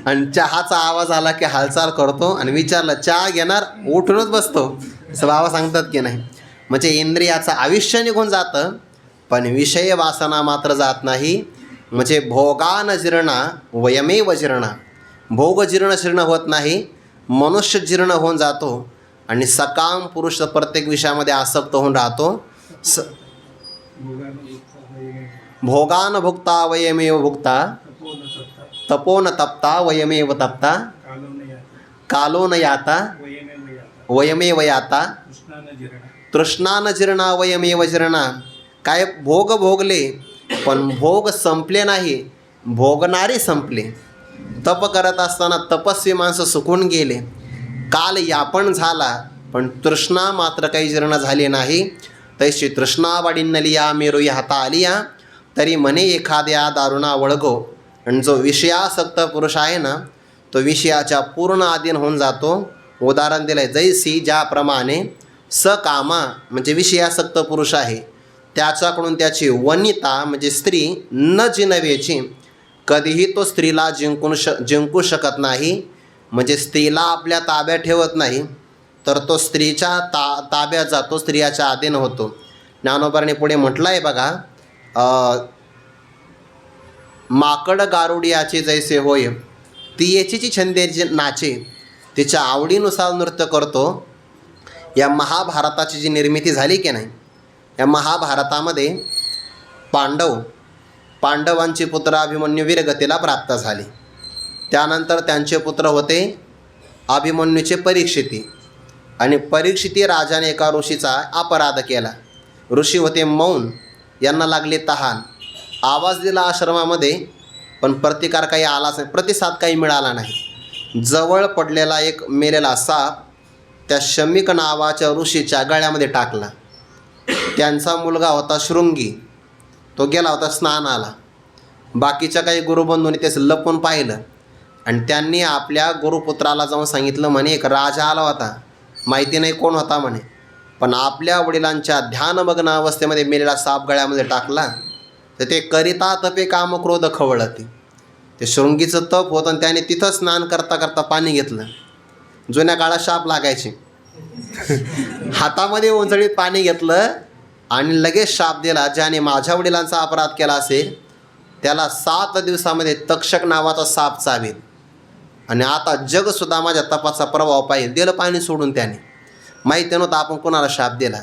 आणि चहाचा आवाज आला की हालचाल करतो. आणि विचारलं चहा घेणार, उठूनच बसतो. स्वभाव सांगतात की नाही. म्हणजे इंद्रियाचं आयुष्य निघून जातं, पण विषय वासना मात्र जात नाही. म्हणजे भोगान जीर्णा वयमेव जीर्णा, भोग जीर्ण शीर्ण होत नाही, मनुष्य जीर्ण होऊन जातो आणि सकाम पुरुष प्रत्येक विषयामध्ये आसक्त होऊन राहतो. भोगान भुक्ता वयमेव भुक्ता, तपो न तप्ता वयमेव तप्ता, कालो न याता वयमेव याता, तृष्णान जीर्णा वयमेव जीर्णा. काय भोग भोगले पण भोग संपले नाही, भोगणारे संपले. तप करत असताना तपस्वी माणसं सुकून गेले. काल यापन झाला पण तृष्णा मात्र काही जीर्ण झाली नाही. तैशी तृष्णा वाढिन्नलिया मेरुई हाता आलिया, तरी म्हणे एखाद्या दारुणा वळगो. आणि जो विषयासक्त पुरुष आहे ना, तो विषयाच्या पूर्ण अधीन होऊन जातो. उदाहरण दिलं आहे, जैसी ज्याप्रमाणे सकामा म्हणजे विषयासक्त पुरुष आहे, त्याच्याकडून त्याची वनिता म्हणजे स्त्री न जिनवेची, कधीही तो स्त्रीला जिंकू शकत नाही. म्हणजे स्त्रीला आपल्या ताब्यात ठेवत नाही, तर तो स्त्रीच्या ताब्यात जातो, स्त्रियाच्या अधीन होतो. ज्ञानोबाने पुढे म्हटलं आहे बघा, माकड गारुडियाचे जैसे होय, ती याची छंदेची नाचे, तिच्या आवडीनुसार नृत्य करतो. या महाभारताची जी निर्मिती झाली की नाही, या महाभारतामध्ये पांडवांचे पुत्र अभिमन्यू वीरगतीला प्राप्त झाले. त्यानंतर त्यांचे पुत्र होते अभिमन्यूचे परीक्षिती. आणि परीक्षिती राजाने एका ऋषीचा अपराध केला. ऋषी होते मौन, यांना लागले तहान. आवाज दिला आश्रमामध्ये, पण प्रतिकार काही आलाच नाही, प्रतिसाद काही मिळाला नाही. जवळ पडलेला एक मेलेला साप त्या शमीक नावाच्या ऋषीच्या गळ्यामध्ये टाकला. त्यांचा मुलगा होता शृंगी, तो गेला होता स्नानाला. बाकीच्या काही गुरुबंधूंनी त्याचं लपून पाहिलं आणि त्यांनी आपल्या गुरुपुत्राला जाऊन सांगितलं, म्हणे एक राजा आला होता, माहिती नाही कोण होता म्हणे, पण आपल्या वडिलांच्या ध्यानमग्न अवस्थेमध्ये मेलेला साप गळ्यामध्ये टाकला. तर ते करिता तपे काम क्रोध खवळते. ते शृंगीचं तप होतं आणि त्याने तिथं स्नान करता करता पाणी घेतलं. जुन्या काळात शाप लागायचे. हातामध्ये ओंजळीत पाणी घेतलं आणि लगेच शाप दिला, ज्याने माझ्या वडिलांचा अपराध केला असेल त्याला 7 दिवसामध्ये तक्षक नावाचा साप चावेल आणि आता जगसुद्धा माझ्या तपाचा प्रभाव पाहिजे. दिलं पाणी सोडून त्याने. माहिती नव्हतं आपण कोणाला शाप दिला.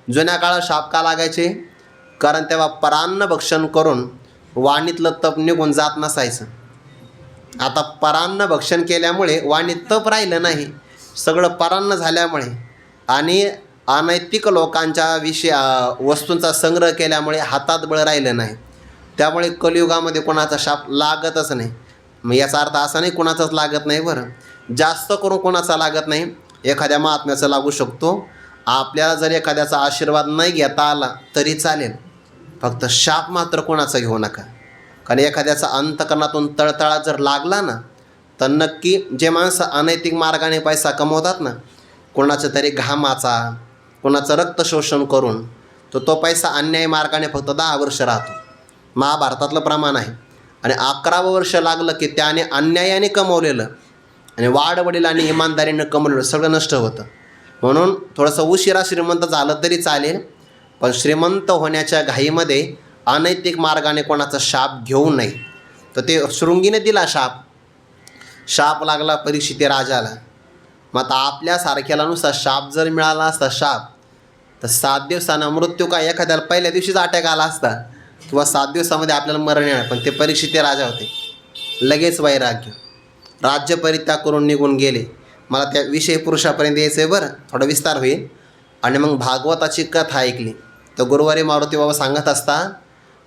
जुन्या काळात शाप का लागायचे? कारण तेव्हा परान्न भक्षण करून वाणीतलं तप निघून जात नसायचं. आता परान्न भक्षण केल्यामुळे वाणीत तप राहिलं नाही, सगळं परान्न झाल्यामुळे आणि अनैतिक लोकांच्या वस्तूंचा संग्रह केल्यामुळे हातात बळ राहिलं नाही. त्यामुळे कलियुगामध्ये कोणाचा शाप लागतच नाही. मग याचा अर्थ असा नाही कोणाचाच लागत नाही, बरं, जास्त करून कोणाचा लागत नाही. एखाद्या महात्म्याचा लागू शकतो. आपल्याला जर एखाद्याचा आशीर्वाद नाही घेता आला तरी चालेल, फक्त शाप मात्र कोणाचा घेऊ नका. कारण एखाद्याचा अंतकरणातून तळतळा जर लागला ना, तर नक्की जे माणसं अनैतिक मार्गाने पैसा कमवतात ना, कोणाच्या तरी घामाचा, कोणाचं रक्त शोषण करून, तो पैसा अन्याय मार्गाने फक्त 10 वर्ष राहतो. महाभारतातलं प्रमाण आहे. आणि 11वं वर्ष लागलं की त्याने अन्यायाने कमवलेलं आणि वाडवडिलांनी इमानदारीनं कमवलेलं सगळं नष्ट होतं. म्हणून थोडंसं उशिरा श्रीमंत झालं तरी चालेल, पण श्रीमंत होण्याच्या घाईमध्ये अनैतिक मार्गाने कोणाचा शाप घेऊ नये. तर ते शृंगीने दिला शाप. शाप लागला परीक्षिती राजाला. मग आता आपल्यासारख्याला नुसता शाप जर मिळाला असता शाप, तर 7 दिवसानं मृत्यू काय एखाद्याला पहिल्या दिवशीच अटॅक आला असता किंवा 7 दिवसामध्ये आपल्याला मरण येणार. पण ते परीक्षिती राजा होते, लगेच वैराग्य, राज्य परित्याग करून निघून गेले. मला त्या विषय पुरुषापर्यंत यायचं आहे, बरं, थोडा विस्तार होईल. आणि मग भागवताची कथा ऐकली तर गुरुवारी मारुती बाबा सांगत असता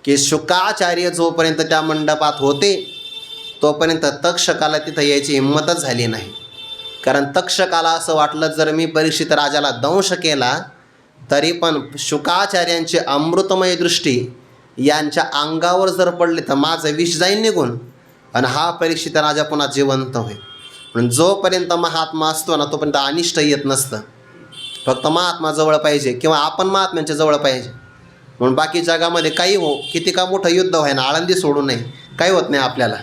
की शुकाचार्य जोपर्यंत त्या मंडपात होते तोपर्यंत तक्षकाला तिथं यायची हिंमतच झाली नाही. कारण तक्षकाला असं वाटलं जर मी परीक्षित राजाला दंश केला तरी पण शुकाचार्यांची अमृतमय दृष्टी यांच्या अंगावर जर पडले तर माझं विष जाईल निघून आणि हा परीक्षित राजा पुन्हा जिवंत होईल. म्हणून जोपर्यंत महात्मा असतो ना तोपर्यंत अनिष्ट येत नसतं. फक्त महात्मा जवळ पाहिजे किंवा आपण महात्म्यांच्या जवळ पाहिजे. म्हणून बाकी जगामध्ये काही हो, किती का मोठं युद्ध व्हाय ना, आळंदी सोडू नये, काही होत नाही आपल्याला.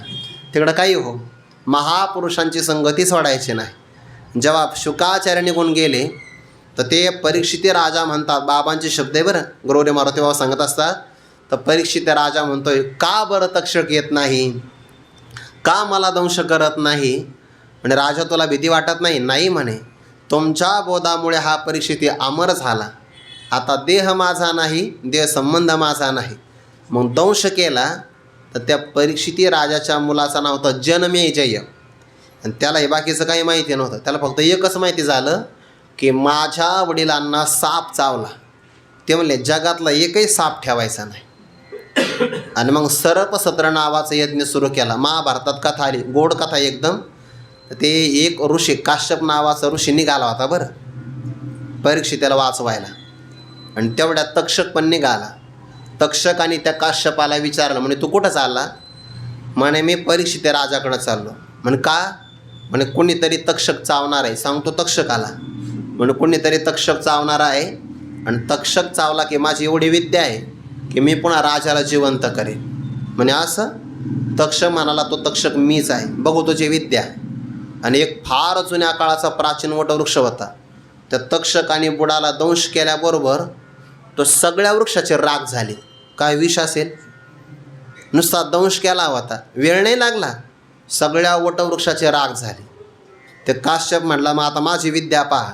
तिकडं काही हो, महापुरुषांची संगती सोडायची नाही. जेव्हा शुकाचार्य निघून गेले तर ते परीक्षित राजा म्हणतात, बाबांचे शब्द आहे बरं, गौरव मारुती बाबा सांगत असतात. तर परीक्षित राजा म्हणतोय, का बरं तक्षक येत नाही, का मला दंश करत नाही. म्हणजे राजा तुला भीती वाटत नाही. नाही म्हणे, तुमच्या बोधामुळे हा परीक्षित अमर झाला. आता देह माझा नाही, देह संबंध माझा नाही. मग दंश केला. तर त्या परीक्षिती राजाच्या मुलाचं नाव होतं जनमेजय. आणि त्याला हे बाकीचं काही माहिती नव्हतं. त्याला फक्त एकच माहिती झालं की माझ्या वडिलांना साप चावला. ते म्हणले जगातला एकही साप ठेवायचा नाही. आणि मग सर्पसत्र नावाचा यज्ञ सुरू केला. महाभारतात कथा आली, गोड कथा एकदम. ते एक ऋषी, काश्यप नावाचा ऋषी निघाला होता बरं परीक्षिताला वाचवायला. आणि तेवढ्यात तक्षक पण निघाला. तक्षकाने त्या काश्यपाला विचारलं, म्हणे तू कुठं चालला. म्हणे मी परीक्षित राजाकडं चाललो. म्हणे का. म्हणे कोणीतरी तक्षक चावणार आहे. सांगतो तक्षकाला, म्हणे कोणीतरी तक्षक चावणार आहे. आणि तक्षक चावला की माझी एवढी विद्या आहे की मी पुन्हा राजाला जिवंत करेन. म्हणे असं. तक्षक म्हणाला, तो तक्षक मीच आहे, बघू तुझी विद्या. आणि एक फार जुन्या काळाचा प्राचीन वटवृक्ष होता. त्या तक्षकाने बुडाला दंश केल्याबरोबर तो सगळ्या वृक्षाचे राख झाले. काय विष असेल, नुसता दंश केला होता, वेळ नाही लागला, सगळ्या वटवृक्षाचे राख झाले. ते काश्यप म्हणला, मग आता माझी विद्या पहा.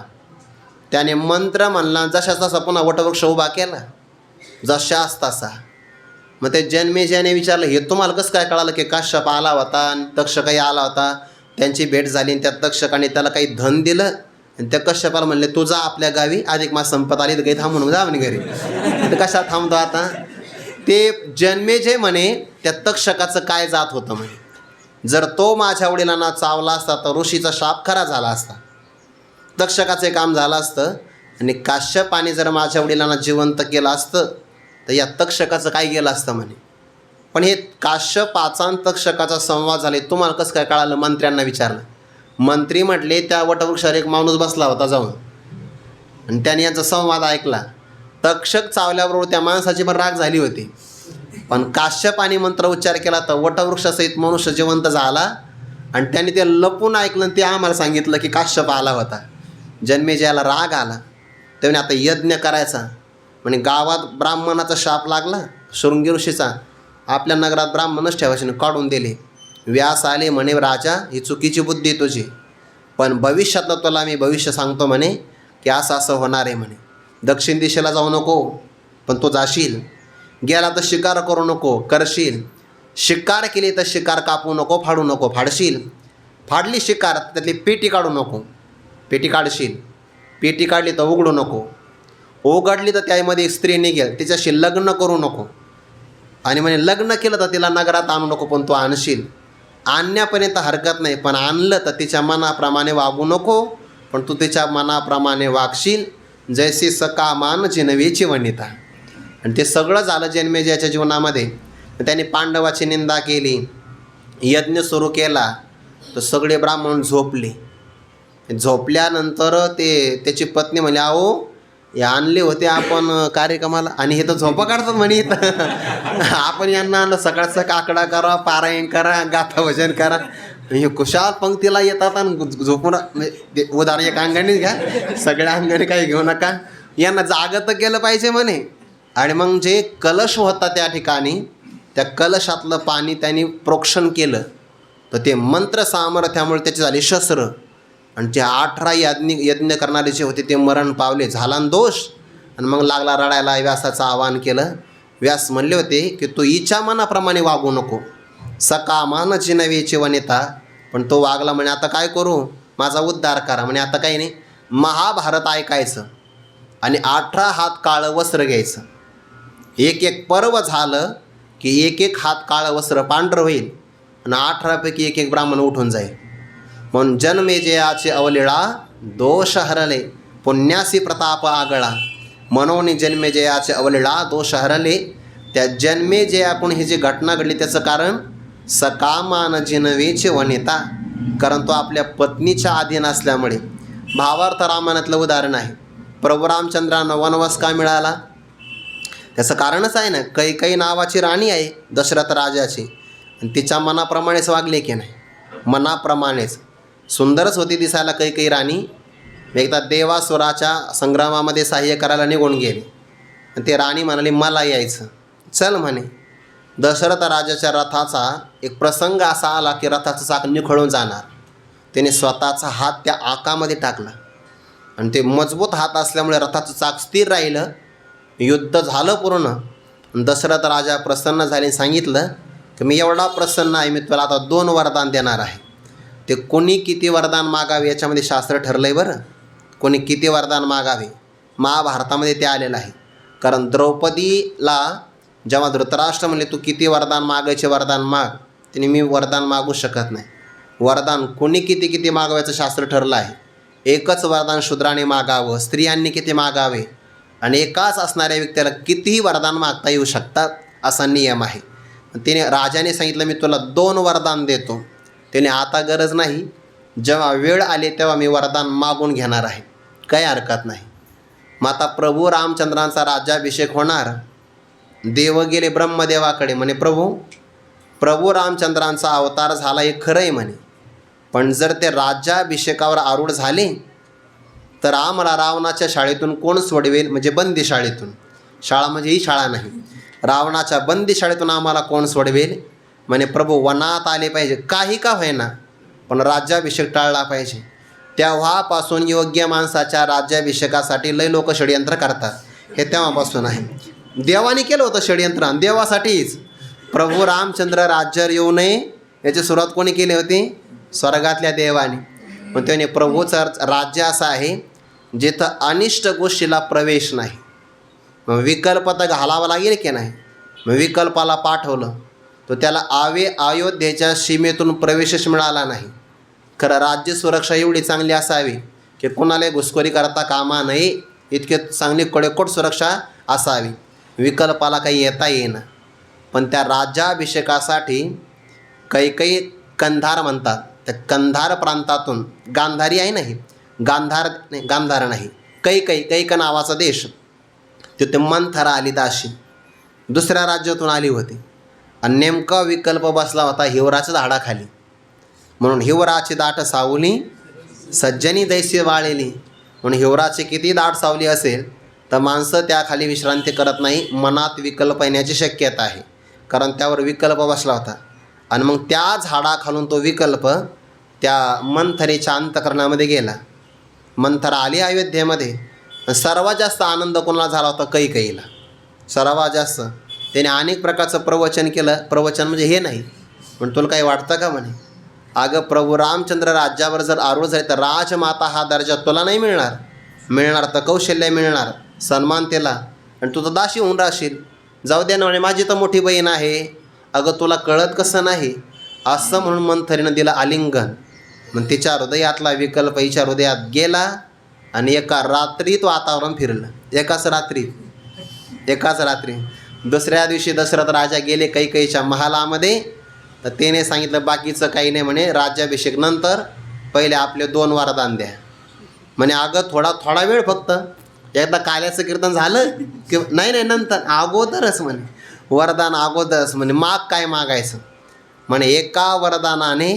त्याने मंत्र म्हणला, जशा तसा पुन्हा वटवृक्ष उभा केला, जशाच तसा. मग ते जनमेजयाने विचारलं, हे तुम्हाला कसं काय कळालं की काश्यप आला होता आणि तक्षकही आला होता. त्यांची भेट झाली आणि त्या तक्षकाने त्याला काही धन दिलं. आणि त्या कश्यपाला म्हणले, तू जा आपल्या गावी, अधिक मास संपत आली तर काही थांबून जा म्हणे घरी. तर कशा थांबतो आता. ते जन्मेजय म्हणे त्या तक्षकाचं काय जात होतं म्हणे, जर तो माझ्या वडिलांना चावला असता तर ऋषीचा शाप खरा झाला असता, तक्षकाचे काम झालं असतं. आणि काश्यपाने जर माझ्या वडिलांना जिवंत केलं असतं तर या तक्षकाचं काय गेलं असतं म्हणे. पण हे काश्यपाचा आणि तक्षकाचा संवाद झाले, तुम्हाला कसं काय कळालं. मंत्र्यांना विचारलं. मंत्री म्हटले, त्या वटवृक्षावर एक माणूस बसला होता जाऊन, आणि त्याने यांचा संवाद ऐकला. तक्षक चावल्याबरोबर त्या माणसाची पण राग झाली होती. पण काश्यपाने मंत्र उच्चार केला तर वटवृक्षासहित मनुष्य जिवंत झाला. आणि त्याने ते लपून ऐकलं आणि ते आम्हाला सांगितलं की काश्यप आला होता. जन्मेजयाला राग आला. त्याने आता यज्ञ करायचा. म्हणे गावात ब्राह्मणाचा शाप लागला, शृंगी ऋषीचा. आपल्या नगरात ब्राह्मणच ठेवायचे, काढून दिले. व्यास आले, म्हणे राजा ही चुकीची बुद्धी तुझी, पण भविष्यातलं तुला मी भविष्य सांगतो म्हणे की असं असं होणार आहे म्हणे. दक्षिण दिशेला जाऊ नको, पण तो जाशील. गेला तर शिकार करू नको, करशील. शिकार केली तर शिकार कापू नको, फाडू नको, फाडशील. फाडली शिकार, त्यातली पेटी काढू नको, पेटी काढशील. पेटी काढली तर उघडू नको, उघडली तर त्यामध्ये एक स्त्री निघेल, तिच्याशी लग्न करू नको. आणि म्हणे लग्न केलं तर तिला नगरात आणू नको, पण तू आणशील. आणण्यापर्यंत हरकत नाही, पण आणलं तर तिच्या मनाप्रमाणे वागू नको, पण तू तिच्या मनाप्रमाणे वागशील. जैसे सका मान जिनवेची वनिता. आणि ते सगळं झालं जन्मेजयाच्या जीवनामध्ये. त्याने पांडवाची निंदा केली, यज्ञ सुरू केला, तर सगळे ब्राह्मण झोपले. झोपल्यानंतर त्याची पत्नी म्हणे, अहो हे आणले होते आपण कार्यक्रमाला आणि हे तर झोपा काढतात म्हणे इथं. आपण यांना आणलं, सकाळचा काकडा करा, पारायण करा, गाथा भजन करा, हे कुशाल पंक्तीला येतात आणि झोपून. उदाहरण एक अंगाने घ्या, सगळ्या अंगाने काही घेऊ नका. यांना जागं तर केलं पाहिजे म्हणे. आणि मग जे कलश होता त्या ठिकाणी, त्या कलशातलं पाणी त्यांनी प्रोक्षण केलं, तर ते मंत्र सामर्थ्यामुळे त्याचे झाले शस्त्र. आणि जे 18 यज्ञ करणारे जे होते ते मरण पावले, झाला दोष. आणि मग लागला रडायला. व्यासाचं आवाहन केलं. व्यास म्हणले होते की तू हिच्या मनाप्रमाणे वागू नको, सका मान जिनवेची वनिता. पण तो वागला. म्हणे आता काय करू, माझा उद्धार करा. म्हणे आता काही नाही, महाभारत ऐकायचं आणि 18 हात काळं वस्त्र घ्यायचं. एक एक पर्व झालं की एक एक हात काळं वस्त्र पांढरं होईल आणि 18पैकी एक एक ब्राह्मण उठून जाईल. म्हणून जन्मेजयाचे अवलिळा दोष हरले, पुण्यासी प्रताप आगळा. म्हणून जन्मेजयाचे अवलिळा दोष हरले. त्या जन्मेजयाकडून ही जी घटना घडली त्याचं कारण सकामान जिनवेचे वनिता, कारण तो आपल्या पत्नीच्या अधीन असल्यामुळे. भावार्थ रामायणातलं उदाहरण आहे. प्रभू रामचंद्रांना वनवास का मिळाला, त्याचं कारणच आहे ना. कैकेयी नावाची राणी आहे दशरथ राजाची, आणि तिच्या मनाप्रमाणेच वागले की नाही, मनाप्रमाणेच. सुंदरच होती दिसायला कैकेयी राणी, एकदा देवासुराच्या संग्रामामध्ये सहाय्य करायला निघून गेले. आणि ते राणी म्हणाली मला यायचं, चल म्हणे. दशरथ राजाच्या रथाचा एक प्रसंग असा आला की रथाचं चाक निखळून जाणार. त्याने स्वतःचा हात त्या आकामध्ये टाकला आणि ते मजबूत हात असल्यामुळे रथाचं चाक स्थिर राहिलं. युद्ध झालं पूर्ण. दशरथ राजा प्रसन्न झाले, सांगितलं की मी एवढा प्रसन्न आहे, मी तुला आता 2 वरदान देणार आहे. ते कोणी किती वरदान मागावे याच्यामध्ये शास्त्र ठरलं आहे बरं. कोणी किती वरदान मागावे महाभारतामध्ये ते आलेलं आहे. कारण द्रौपदीला जेव्हा धृतराष्ट्र म्हणले तू किती वरदान मागायचे वरदान माग, तिने मी वरदान मागू शकत नाही. वरदान कोणी किती किती मागावयाचं शास्त्र ठरलं आहे. एकच वरदान शूद्राने मागावं, स्त्रियांनी किती मागावे आणि एकाच असणाऱ्या व्यक्तीला कितीही वरदान मागता येऊ शकतात असा नियम आहे. तिने राजाने सांगितलं मी तुला 2 वरदान देतो. त्याने आता गरज नाही, जेव्हा वेळ आली तेव्हा मी वरदान मागून घेणार आहे, काही हरकत नाही. मग आता प्रभू रामचंद्रांचा राज्याभिषेक होणार. देव गेले ब्रह्मदेवाकडे, म्हणे प्रभू रामचंद्रांचा अवतार झाला हे खरं आहे म्हणे, पण जर ते राज्याभिषेकावर आरूढ झाले तर आम्हाला रावणाच्या शाळेतून कोण सोडवेल, म्हणजे बंदी शाळेतून. शाळा म्हणजे ही शाळा नाही, रावणाच्या बंदी शाळेतून आम्हाला कोण सोडवेल. म्हणे प्रभू वनात आले पाहिजे, काही का होईना पण राज्याभिषेक टाळला पाहिजे. तेव्हापासून योग्य माणसाच्या राज्याभिषेकासाठी लय लोक षडयंत्र करतात. हे तेव्हापासून आहे. देवाने केलं होतं षडयंत्र, देवासाठीच. प्रभू रामचंद्र राज्यावर येऊ नये याची सुरुवात कोणी केली होती? स्वर्गातल्या देवाने. पण त्याने प्रभूचं राज्य असं आहे जिथं अनिष्ट गोष्टीला प्रवेश नाही. मग विकल्प तर घालावा लागेल की नाही. मग विकल्पाला पाठवलं तो त्याला अयोध्येच्या सीमेतून प्रवेशच मिळाला नाही. खरं राज्य सुरक्षा एवढी चांगली असावी की कोणाला घुसखोरी करता कामा नये, इतके चांगली कडेकोट सुरक्षा असावी. विकल्पाला काही येता येईना. पण त्या राज्याभिषेकासाठी काही कंधार म्हणतात, त्या कंधार प्रांतातून, गांधारी आहे नाही, गांधार नाही, काही नावाचा देश, तिथे मंथरा आली दाशी, दुसऱ्या राज्यातून आली होती. आणि नेमका विकल्प बसला होता हिवराच्या झाडाखाली. म्हणून हिवराची दाट सावली सज्जनी दैसी वाळेली. म्हणून हिवराची किती दाट सावली असेल तर माणसं त्याखाली विश्रांती करत नाही. मनात विकल्प येण्याची शक्यता आहे, कारण त्यावर विकल्प बसला होता. आणि मग त्या झाडाखालून तो विकल्प त्या मंथरेच्या अंतःकरणामध्ये गेला. मंथरा आली अयोध्येमध्ये. सर्वात जास्त आनंद कोणाला झाला होता? कैकेयीला. सर्वात जास्त. त्याने अनेक प्रकारचं प्रवचन केलं. प्रवचन म्हणजे हे नाही, पण तुला काही वाटतं का म्हणे, अगं प्रभू रामचंद्र राज्यावर जर आरूढ झाले तर राजमाता हा दर्जा तुला नाही मिळणार. मिळणार तर कौशल्य मिळणार, सन्मान त्याला, आणि तू तर दाशी होऊन राहशील. जाऊ दे ना म्हणे, माझी तर मोठी बहीण आहे. अगं तुला कळत कसं नाही, असं म्हणून मंथरीनं दिलं आलिंगन. मग तिच्या हृदयातला विकल्प हिच्या हृदयात गेला आणि एका रात्रीत वातावरण फिरलं. एकाच रात्री. दुसऱ्या दिवशी दशरथ राजा गेले कैकेयीच्या महालामध्ये. तर त्याने सांगितलं बाकीचं काही नाही म्हणे, राज्याभिषेक नंतर पहिले आपले 2 वरदान द्या. म्हणे अगं थोडा वेळ फक्त, एकदा काल्याचं कीर्तन झालं की नाही नंतर, अगोदरच म्हणे वरदान, अगोदरच म्हणे. माग काय मागायचं म्हणे, एका वरदानाने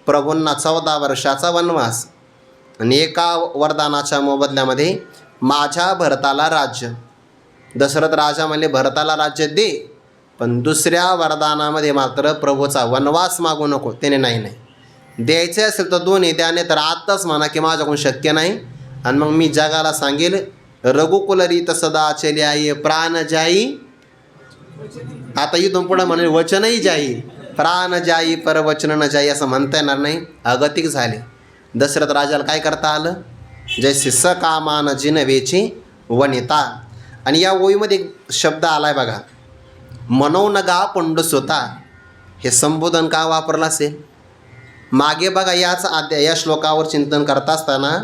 प्रभूंना 14 वर्षाचा वनवास आणि एका वरदानाच्या मोबदल्यामध्ये माझ्या भरताला राज्य. दशरथ राजा म्हणले भरताला राज्य दे, पण दुसऱ्या वरदानामध्ये मात्र प्रभूचा वनवास मागू नको. त्याने नाही द्यायचे असेल तर 2 द्या, नाही तर आत्ताच म्हणा की माझ्याकडून शक्य नाही. आणि मग मी जगाला सांगेल रघुकुलरीत सदा चली आई प्राण जाई. आता इथून पुढं म्हणेल वचनही जाई, प्राण जाई पर वचन न जाई असं म्हणता येणार नाही. अगतिक झाले. दशरथ राजाला काय करता आलं, जैसे सकामान जिनवेची वनिता. आणि या ओळीमध्ये एक शब्द आला आहे बघा, मनोनगा पंडुसुता. हे संबोधन का वापरलं असेल? मागे बघा या श्लोकावर चिंतन करता असताना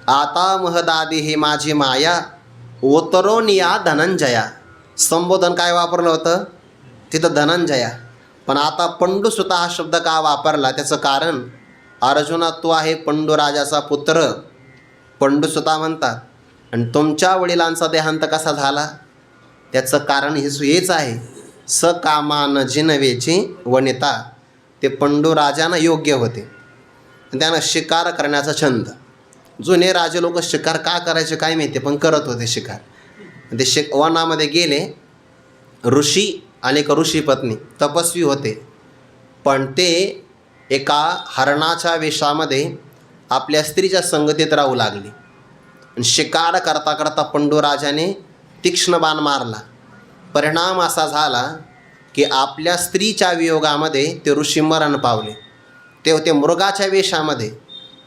आता महदादी ही माझी माया ओतरोनिया धनंजया, संबोधन काय वापरलं होतं तिथं? धनंजया. पण आता पंडुसुता हा शब्द का वापरला? त्याचं कारण, अर्जुना तू आहे पंडुराजाचा पुत्र, पंडुसुता म्हणतात. आणि तुमच्या वडिलांचा देहांत कसा झाला? त्याचं कारण हेच आहे, सकामान जिनवेची वनिता. ते पंडुराजांना योग्य होते, त्यांना शिकार करण्याचा छंद. जुने राजे लोक शिकार का करायचे काय माहिती, पण करत होते शिकार. ते वनामध्ये गेले. ऋषी आणि एक ऋषी पत्नी तपस्वी होते, पण ते एका हरणाच्या वेशामध्ये आपल्या स्त्रीच्या संगतीत राहू लागले. शिकार करता करता पंडूराजाने तीक्ष्ण बाण मारला. परिणाम असा झाला की आपल्या स्त्रीच्या वियोगामध्ये ते ऋषी मरण पावले. ते होते मृगाच्या वेशामध्ये,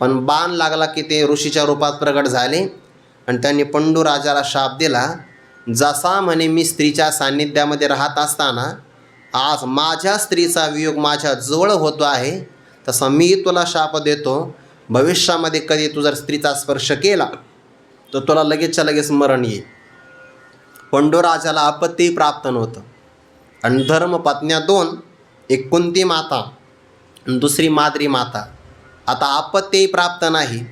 पण बाण लागला की ते ऋषीच्या रूपात प्रगट झाले आणि त्यांनी पंडूराजाला शाप दिला, जसा म्हणे मी स्त्रीच्या सान्निध्यामध्ये राहत असताना आज माझ्या स्त्रीचा वियोग माझ्या जवळ होतो आहे, तसा मी तुला शाप देतो, भविष्यामध्ये कधी तू जर स्त्रीचा स्पर्श केला तर तुला लगेचच्या लगेच मरण येईल. पंडूराजाला आपत्ती प्राप्त नव्हतं आणि धर्मपत्न्या 2, एक कुंती माता आणि दुसरी माद्री माता. आता आपत्ती प्राप्त नाही,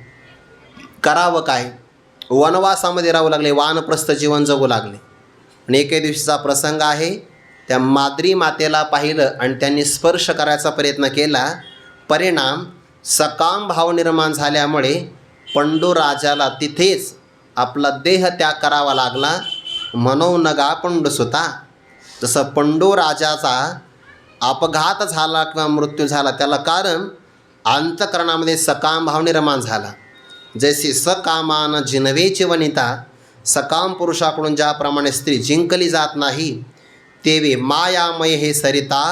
करावं काय? वनवासामध्ये राहू लागले, वानप्रस्थ जीवन जगू लागले. आणि एके दिवशीचा प्रसंग आहे. त्या माद्री मातेला पाहिलं आणि त्यांनी स्पर्श करायचा प्रयत्न केला. परिणाम सकाम भाव निर्माण झाल्यामुळे पंडूराजाला तिथेच आपला देह त्याग करावा लागला. मनोनगा पंडुसुता. जसं पंडूराजाचा अपघात झाला किंवा मृत्यू झाला त्याला कारण अंतःकरणामध्ये सकाम भाव निर्माण झाला. जैसे सकामान जिनवेची वनिता, सकाम पुरुषाकडून ज्याप्रमाणे स्त्री जिंकली जात नाही, तेवे मायामय हे सरिता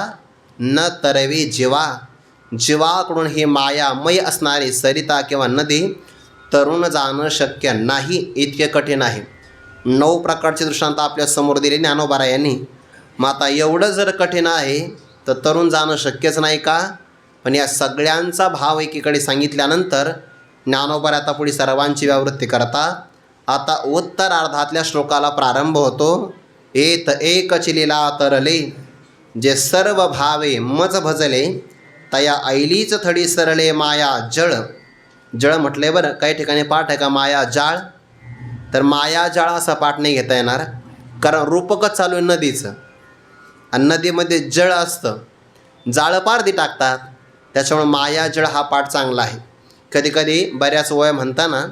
न तरवे जीवा. जीवाकडून हे मायामय असणारे सरिता किंवा नदी तरुण जाणं शक्य नाही, इतके कठीण आहे. 9 प्रकारचे दृष्टांत आपल्या समोर दिले ज्ञानोबा यांनी. मग आता एवढं जर कठीण आहे तर तरुण जाणं शक्यच नाही का? पण या सगळ्यांचा भाव एकीकडे सांगितल्यानंतर ज्ञानोबा आता पुढे सर्वांची व्यावृत्ती करतात. आता उत्तरार्धातल्या श्लोकाला प्रारंभ होतो. एत एकच लीला तरले, जे सर्व भावे मज भजले, तया ऐलीच थडी सरळे माया जळ. जळ म्हटले बरं, काही ठिकाणी पाठ आहे का माया जाळ, तर माया जाळ असा पाठ नाही घेता येणार, कारण रूपकच चालू आहे नदीचं आणि नदीमध्ये जळ असतं, जाळं पारदी टाकतात, त्याच्यामुळे माया जळ हा पाठ चांगला आहे. कधी कधी बऱ्याच वय म्हणताना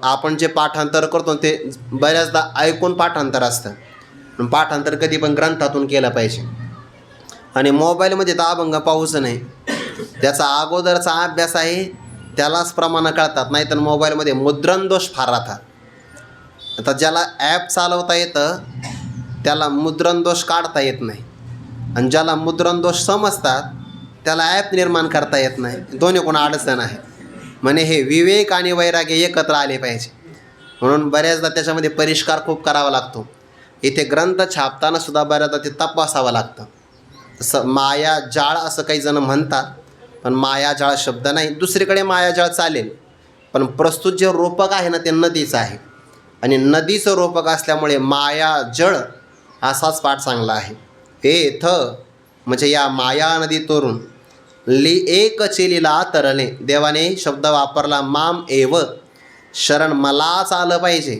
आपण जे पाठांतर करतो ते बऱ्याचदा ऐकून पाठांतर असतं. पाठांतर कधी पण ग्रंथातून केलं पाहिजे. आणि मोबाईलमध्ये तर अभंग पाहूच नाही, त्याचा अगोदरचा अभ्यास आहे त्यालाच प्रमाणं कळतात, नाहीतर मोबाईलमध्ये मुद्रण दोष फार राहतात. आता ज्याला ॲप चालवता येतं त्याला मुद्रण दोष काढता येत नाही, आणि ज्याला मुद्रण दोष समजतात त्याला ॲप निर्माण करता येत नाही. दोन्ही कोण अडचण आहे. म्हणे हे विवेक आणि वैराग्य एकत्र आले पाहिजे, म्हणून बऱ्याचदा त्याच्यामध्ये परिष्कार खूप करावा लागतो. इथे ग्रंथ छापताना सुद्धा बऱ्याचदा ते तपासावं लागतं. तसं माया जाळ असं काही जण म्हणतात, पण मायाजाळ शब्द नाही. दुसरीकडे मायाजाळ चालेल, पण प्रस्तुत जे रूपक आहे ना ते नदीचं आहे, आणि नदीचं रूपक असल्यामुळे मायाजळ असाच पाठ चांगला आहे. एथ म्हणजे या माया नदी तोरून ली एकची लीला तरले. देवाने शब्द वापरला माम एव, शरण मलाच आलं पाहिजे.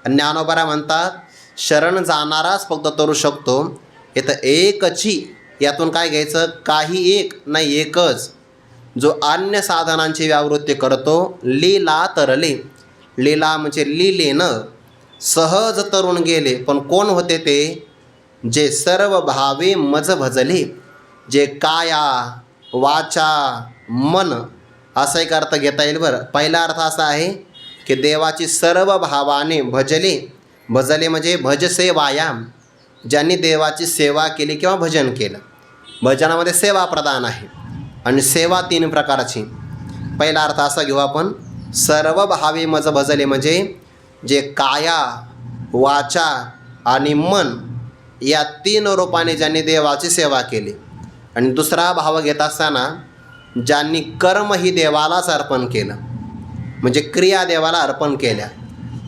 ज्ञानोबा म्हणतात शरण जाणाराच फक्त तरू शकतो. इथं एकची, यातून काय घ्यायचं, काही एक नाही एकच, जो अन्य साधनांची व्यावृत्ती करतो. लीला तरले, लीला म्हणजे लीलेनं सहज तरुण गेले. पण कोण होते ते? जे सर्व भावे मज भजले, जे काया वाचा मन असा एक अर्थ घेता येईल बरं. पहिला अर्थ असा आहे की देवाची सर्व भावाने भजले. भजले म्हणजे भजसेवायाम, ज्यांनी देवाची सेवा केली किंवा भजन केलं. भजनामध्ये सेवा प्रधान आहे, आणि सेवा 3 प्रकारची. पहिला अर्थ असा घेऊ आपण, सर्व भावे मज भजले म्हणजे जे काया वाचा आणि मन या 3 रूपाने ज्यांनी देवाची सेवा केली. आणि दुसरा भाव घेत असताना ज्यांनी कर्म ही देवालाच अर्पण केलं, म्हणजे क्रिया देवाला अर्पण केल्या.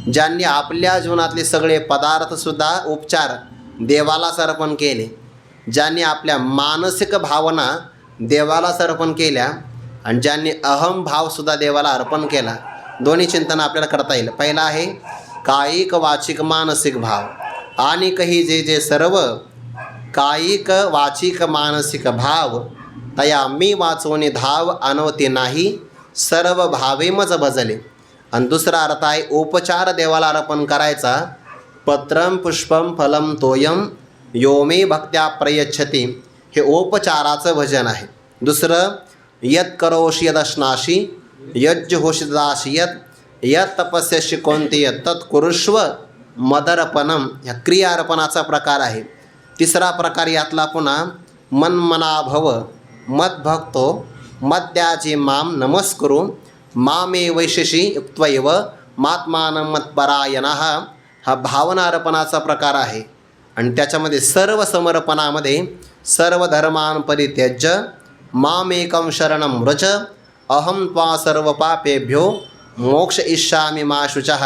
ज्यांनी आपल्या जीवनातले सगळे पदार्थसुद्धा उपचार देवालाच अर्पण केले. ज्यांनी आपल्या मानसिक भावना देवालाच अर्पण केल्या, आणि ज्यांनी अहमभावसुद्धा देवाला अर्पण केला. दोन्ही चिंतन आपल्याला करता येईल. पहिला आहे कायिक वाचिक मानसिक भाव. आणि काही जे जे सर्व कायिक वाचिक मानसिक भाव, तया मी वाचवणे धाव अनवते नाही, सर्व भावे मज भजले. आणि दुसरा अर्थ आहे उपचार देवाला अर्पण करायचा. पत्रम पुष्पम फलम तोयम यो मे भक्त्या प्रयच्छती. हे उपचाराचं भजन आहे. दुसरं यत करोषि यदश्नाशी यज्ज होशिदाशी यत तपस्यशी कोणती तत् कुरुष्व मदर्पणम. ह्या क्रियार्पणाचा प्रकार आहे. तिसरा प्रकार यातला पुन्हा मन्मनाभव मद्भक्तो मद्याजी माम नमस्कुरु मामे वैशशी युक्त्वैव मात्मानं मत्परायणः. हा भावनार्पणाचा प्रकार आहे. आणि त्याच्यामध्ये सर्व समर्पणामध्ये सर्व धर्मान परित्यज्य मामेकं शरणं व्रज अहम त्वा सर्व पापेभ्यो मोक्ष इष्यामि मा शुचः.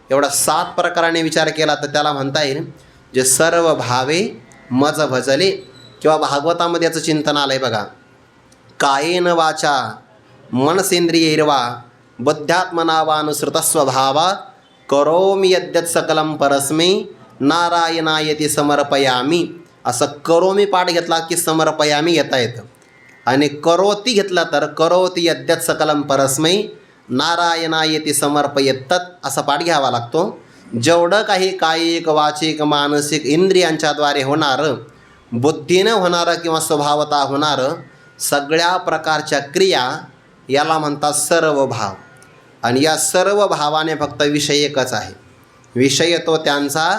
एवढा 7 प्रकाराने विचार केला तर त्याला म्हणता येईल जे सर्व भावे मज भजले. किंवा भागवतामध्ये याचं चिंतन आलं आहे बघा. कायेन वाचा मनसेंद्रियैर्वा बुद्ध्यात्मना वानुसृतस्वभावा करोमि यद्यत् सकलं परस्मै नारायणायति समर्पयामी. असं करोमी पाठ घेतला की समर्पयामी घेता येतं. आणि करोती घेतला तर करोती यद्यत् सकलं परस्मै नारायणायति समर्पयेत्तत् असा पाठ घ्यावा लागतो. जेवढं काही कायिक वाचिक मानसिक इंद्रियांच्याद्वारे होणारं बुद्धीनं होणारं किंवा स्वभावता होणारं सगळ्या प्रकारच्या क्रिया याला म्हणतात सर्व भाव. आणि या सर्व भावाने फक्त विषय एकच आहे. विषय तो त्यांचा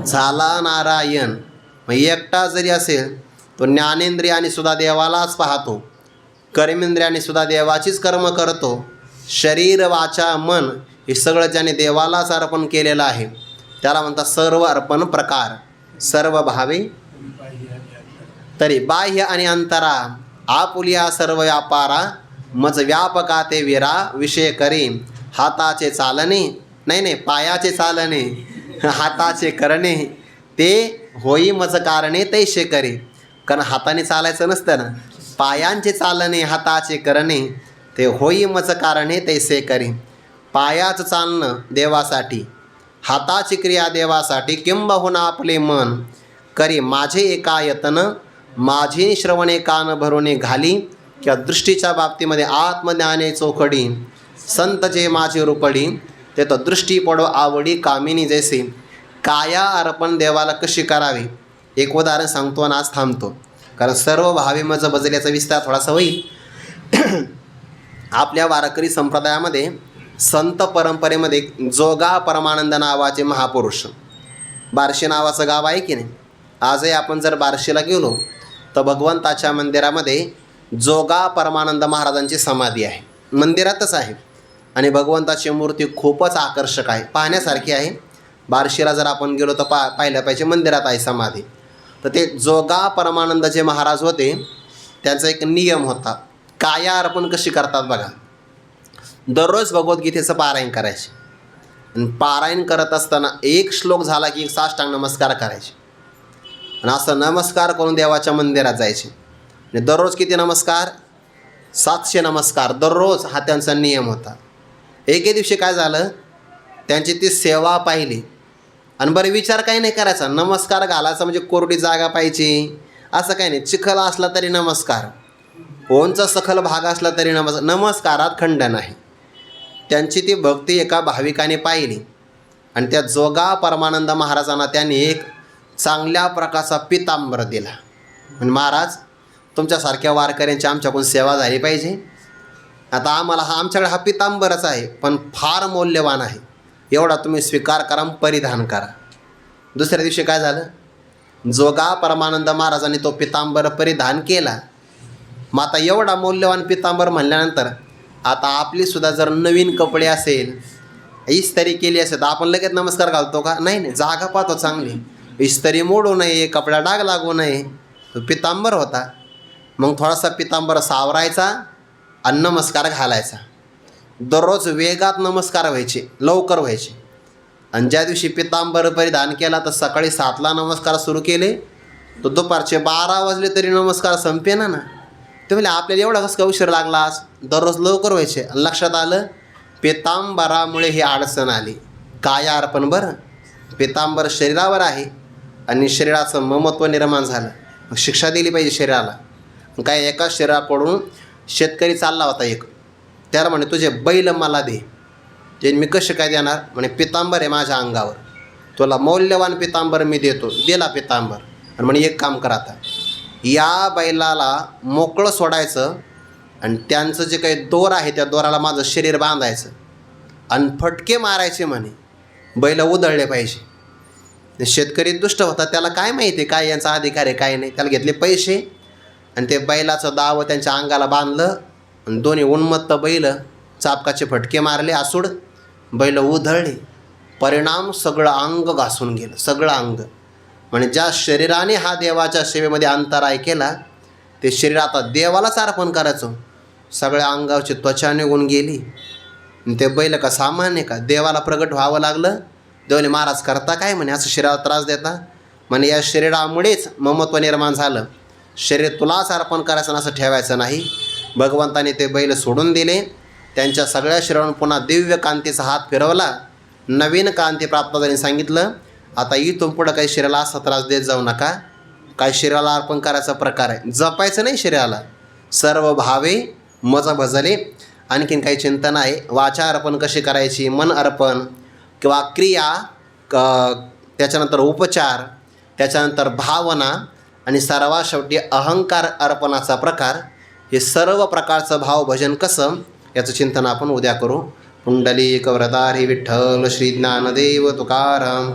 झाला नारायण. मग एकटा जरी असेल तो ज्ञानेंद्रियाने सुद्धा देवालाच पाहतो, कर्मेंद्रियाने सुद्धा देवाचीच कर्म करतो. शरीर वाचा मन हे सगळं ज्याने देवालाच अर्पण केलेलं आहे त्याला म्हणतात सर्व अर्पण प्रकार. सर्व भावे तरी बाह्य आणि अंतरा आपुलिया सर्व व्यापारा मज व्यापका ते विरा विषय करी. हाताचे चालणे नाही पायाचे चालणे हाताचे करणे ते होई मज कारणे तैसे करी. कारण हाताने चालायचं नसतं ना. पायांचे चालणे हाताचे करणे ते होई मज कारणे तैसे करी. पायाचं चालणं देवासाठी, हाताची क्रिया देवासाठी. किंबहुना आपले मन करी माझे एका यतन माझी श्रवणे कान भरोने घाली. किंवा दृष्टीच्या बाबतीमध्ये आत्मज्ञाने चोखडी संत जे माझी रूपडी ते तर दृष्टी पडो आवडी कामिनी जैसे. काया अर्पण देवाला कशी करावी एक उदाहरण सांगतो आणि आज थांबतो. कारण सर्व भावे मज भजल्याचा विस्तार थोडासा होईल. आपल्या वारकरी संप्रदायामध्ये संत परंपरेमध्ये जोगा परमानंद नावाचे महापुरुष, बार्शी नावाचं गाव आहे की नाही. आजही आपण जर बार्शीला गेलो तर भगवंताच्या मंदिरामध्ये जोगा परमानंद महाराजांची समाधी आहे. मंदिरातच आहे. आणि भगवंताची मूर्ती खूपच आकर्षक आहे, पाहण्यासारखी आहे. बार्शीला जर आपण गेलो तर पाहिलं पाहिजे, मंदिरात आहे समाधी. तर ते जोगा परमानंद जे महाराज होते त्यांचा एक नियम होता. काया अर्पण कशी करतात बघा. दररोज भगवद्गीतेचं पारायण करायचे. आणि पारायण करत असताना एक श्लोक झाला की एक साष्टांग नमस्कार करायचे. आणि असं नमस्कार करून देवाच्या मंदिरात जायचे. आणि दररोज किती नमस्कार? 700 नमस्कार दररोज हा त्यांचा नियम होता. एके दिवशी काय झालं, त्यांची ती सेवा पाहिली. आणि बरं विचार काही नाही करायचा, नमस्कार घालायचा म्हणजे कोरडी जागा पाहिजे असं काही नाही. चिखल असला तरी नमस्कार, उंच सखल भाग असला तरी नमस्कारात खंड नाही. त्यांची ती भक्ती एका भाविकाने पाहिली. आणि त्या जोगा परमानंद महाराजांना त्यांनी एक चांगल्या प्रकारचा पितांबर दिला. आणि महाराज तुमच्यासारख्या वारकऱ्यांची आमच्याकडून सेवा झाली पाहिजे. आता आम्हाला आमच्याकडे हा पितांबरच आहे पण फार मौल्यवान आहे, एवढा तुम्ही स्वीकार करा, परिधान करा. दुसऱ्या दिवशी काय झालं, जोगा परमानंद महाराजांनी तो पितांबर परिधान केला. मग आता एवढा मौल्यवान पितांबर म्हणल्यानंतर आता आपलीसुद्धा जर नवीन कपडे असेल, इस्त्री केली असेल तर आपण लगेच नमस्कार घालतो का? नाही, जागा पाहतो चांगली, इस्त्री मोडू नये, कपडा डाग लागू नये. तो पितांबर होता. मग थोडासा पितांबर सावरायचा आणि नमस्कार घालायचा. दररोज वेगात नमस्कार व्हायचे, लवकर व्हायचे. आणि ज्या दिवशी पितांबर परिधान केला तर सकाळी 7ला नमस्कार सुरू केले तर दुपारचे 12 वाजले तरी नमस्कार संपेना ना. ते म्हणजे आपल्याला एवढा कसं काय उशीर लागला आज, दररोज लवकर व्हायचे. आणि लक्षात आलं पितांबरामुळे ही अडचण आली. काय अर्पण बरं, पितांबर शरीरावर आहे आणि शरीराचं ममत्व निर्माण झालं. मग शिक्षा दिली पाहिजे शरीराला. काय एका शरीराकडून शेतकरी चालला होता एक, त्याला म्हणे तुझे बैल मला दे. ते मी कसे काय देणार? म्हणे पितांबर आहे माझ्या अंगावर, तुला मौल्यवान पितांबर मी देतो. दिला पितांबर. आणि म्हणे एक काम करा, आता या बैलाला मोकळं सोडायचं आणि त्यांचं जे काही दोर आहे त्या दोराला माझं शरीर बांधायचं आणि फटके मारायचे म्हणे, बैल उधळले पाहिजे. शेतकरी दुष्ट होता, त्याला काय माहिती काय यांचा अधिकार आहे काय नाही. त्याला घेतले पैसे आणि ते बैलाचं दाव त्यांच्या अंगाला बांधलं आणि दोन्ही उन्मत्त बैल चापकाचे फटके मारले, आसूड बैल उधळले. परिणाम सगळं अंग घासून गेलं, सगळं अंग. म्हणजे ज्या शरीराने हा देवाच्या सेवेमध्ये अंतराय केला ते शरीर आता देवालाच अर्पण करायचं. सगळ्या अंगावरची त्वचा निघून गेली. ते बैल का सामान्य का? देवाला प्रगट व्हावं लागलं. देवाने महाराज करता काय म्हणे असं शरीराला त्रास देता? म्हणे या शरीरामुळेच ममत्व निर्माण झालं. शरीर तुलाच अर्पण करायचं असं ठेवायचं नाही. भगवंताने ते बैल सोडून दिले. त्यांच्या सगळ्या शरीरावर पुन्हा दिव्य कांतीचा हात फिरवला. नवीन कांती प्राप्त झाली. सांगितलं आता इथून पुढं काही शरीराला असा त्रास देत जाऊ नका. काही शरीराला अर्पण करायचा प्रकार आहे, जपायचं नाही शरीराला. सर्व भावे मज भजले. आणखीन काही चिंतन आहे. वाचा अर्पण कशी करायची, मन अर्पण किंवा क्रिया, त्याच्यानंतर उपचार, त्याच्यानंतर भावना आणि सर्वात शेवटी अहंकार अर्पणाचा प्रकार. हे सर्व प्रकारचं भावभजन कसं याचं चिंतन आपण उद्या करू. पुंडलिक वरदारी विठ्ठल श्री ज्ञानदेव तुकाराम.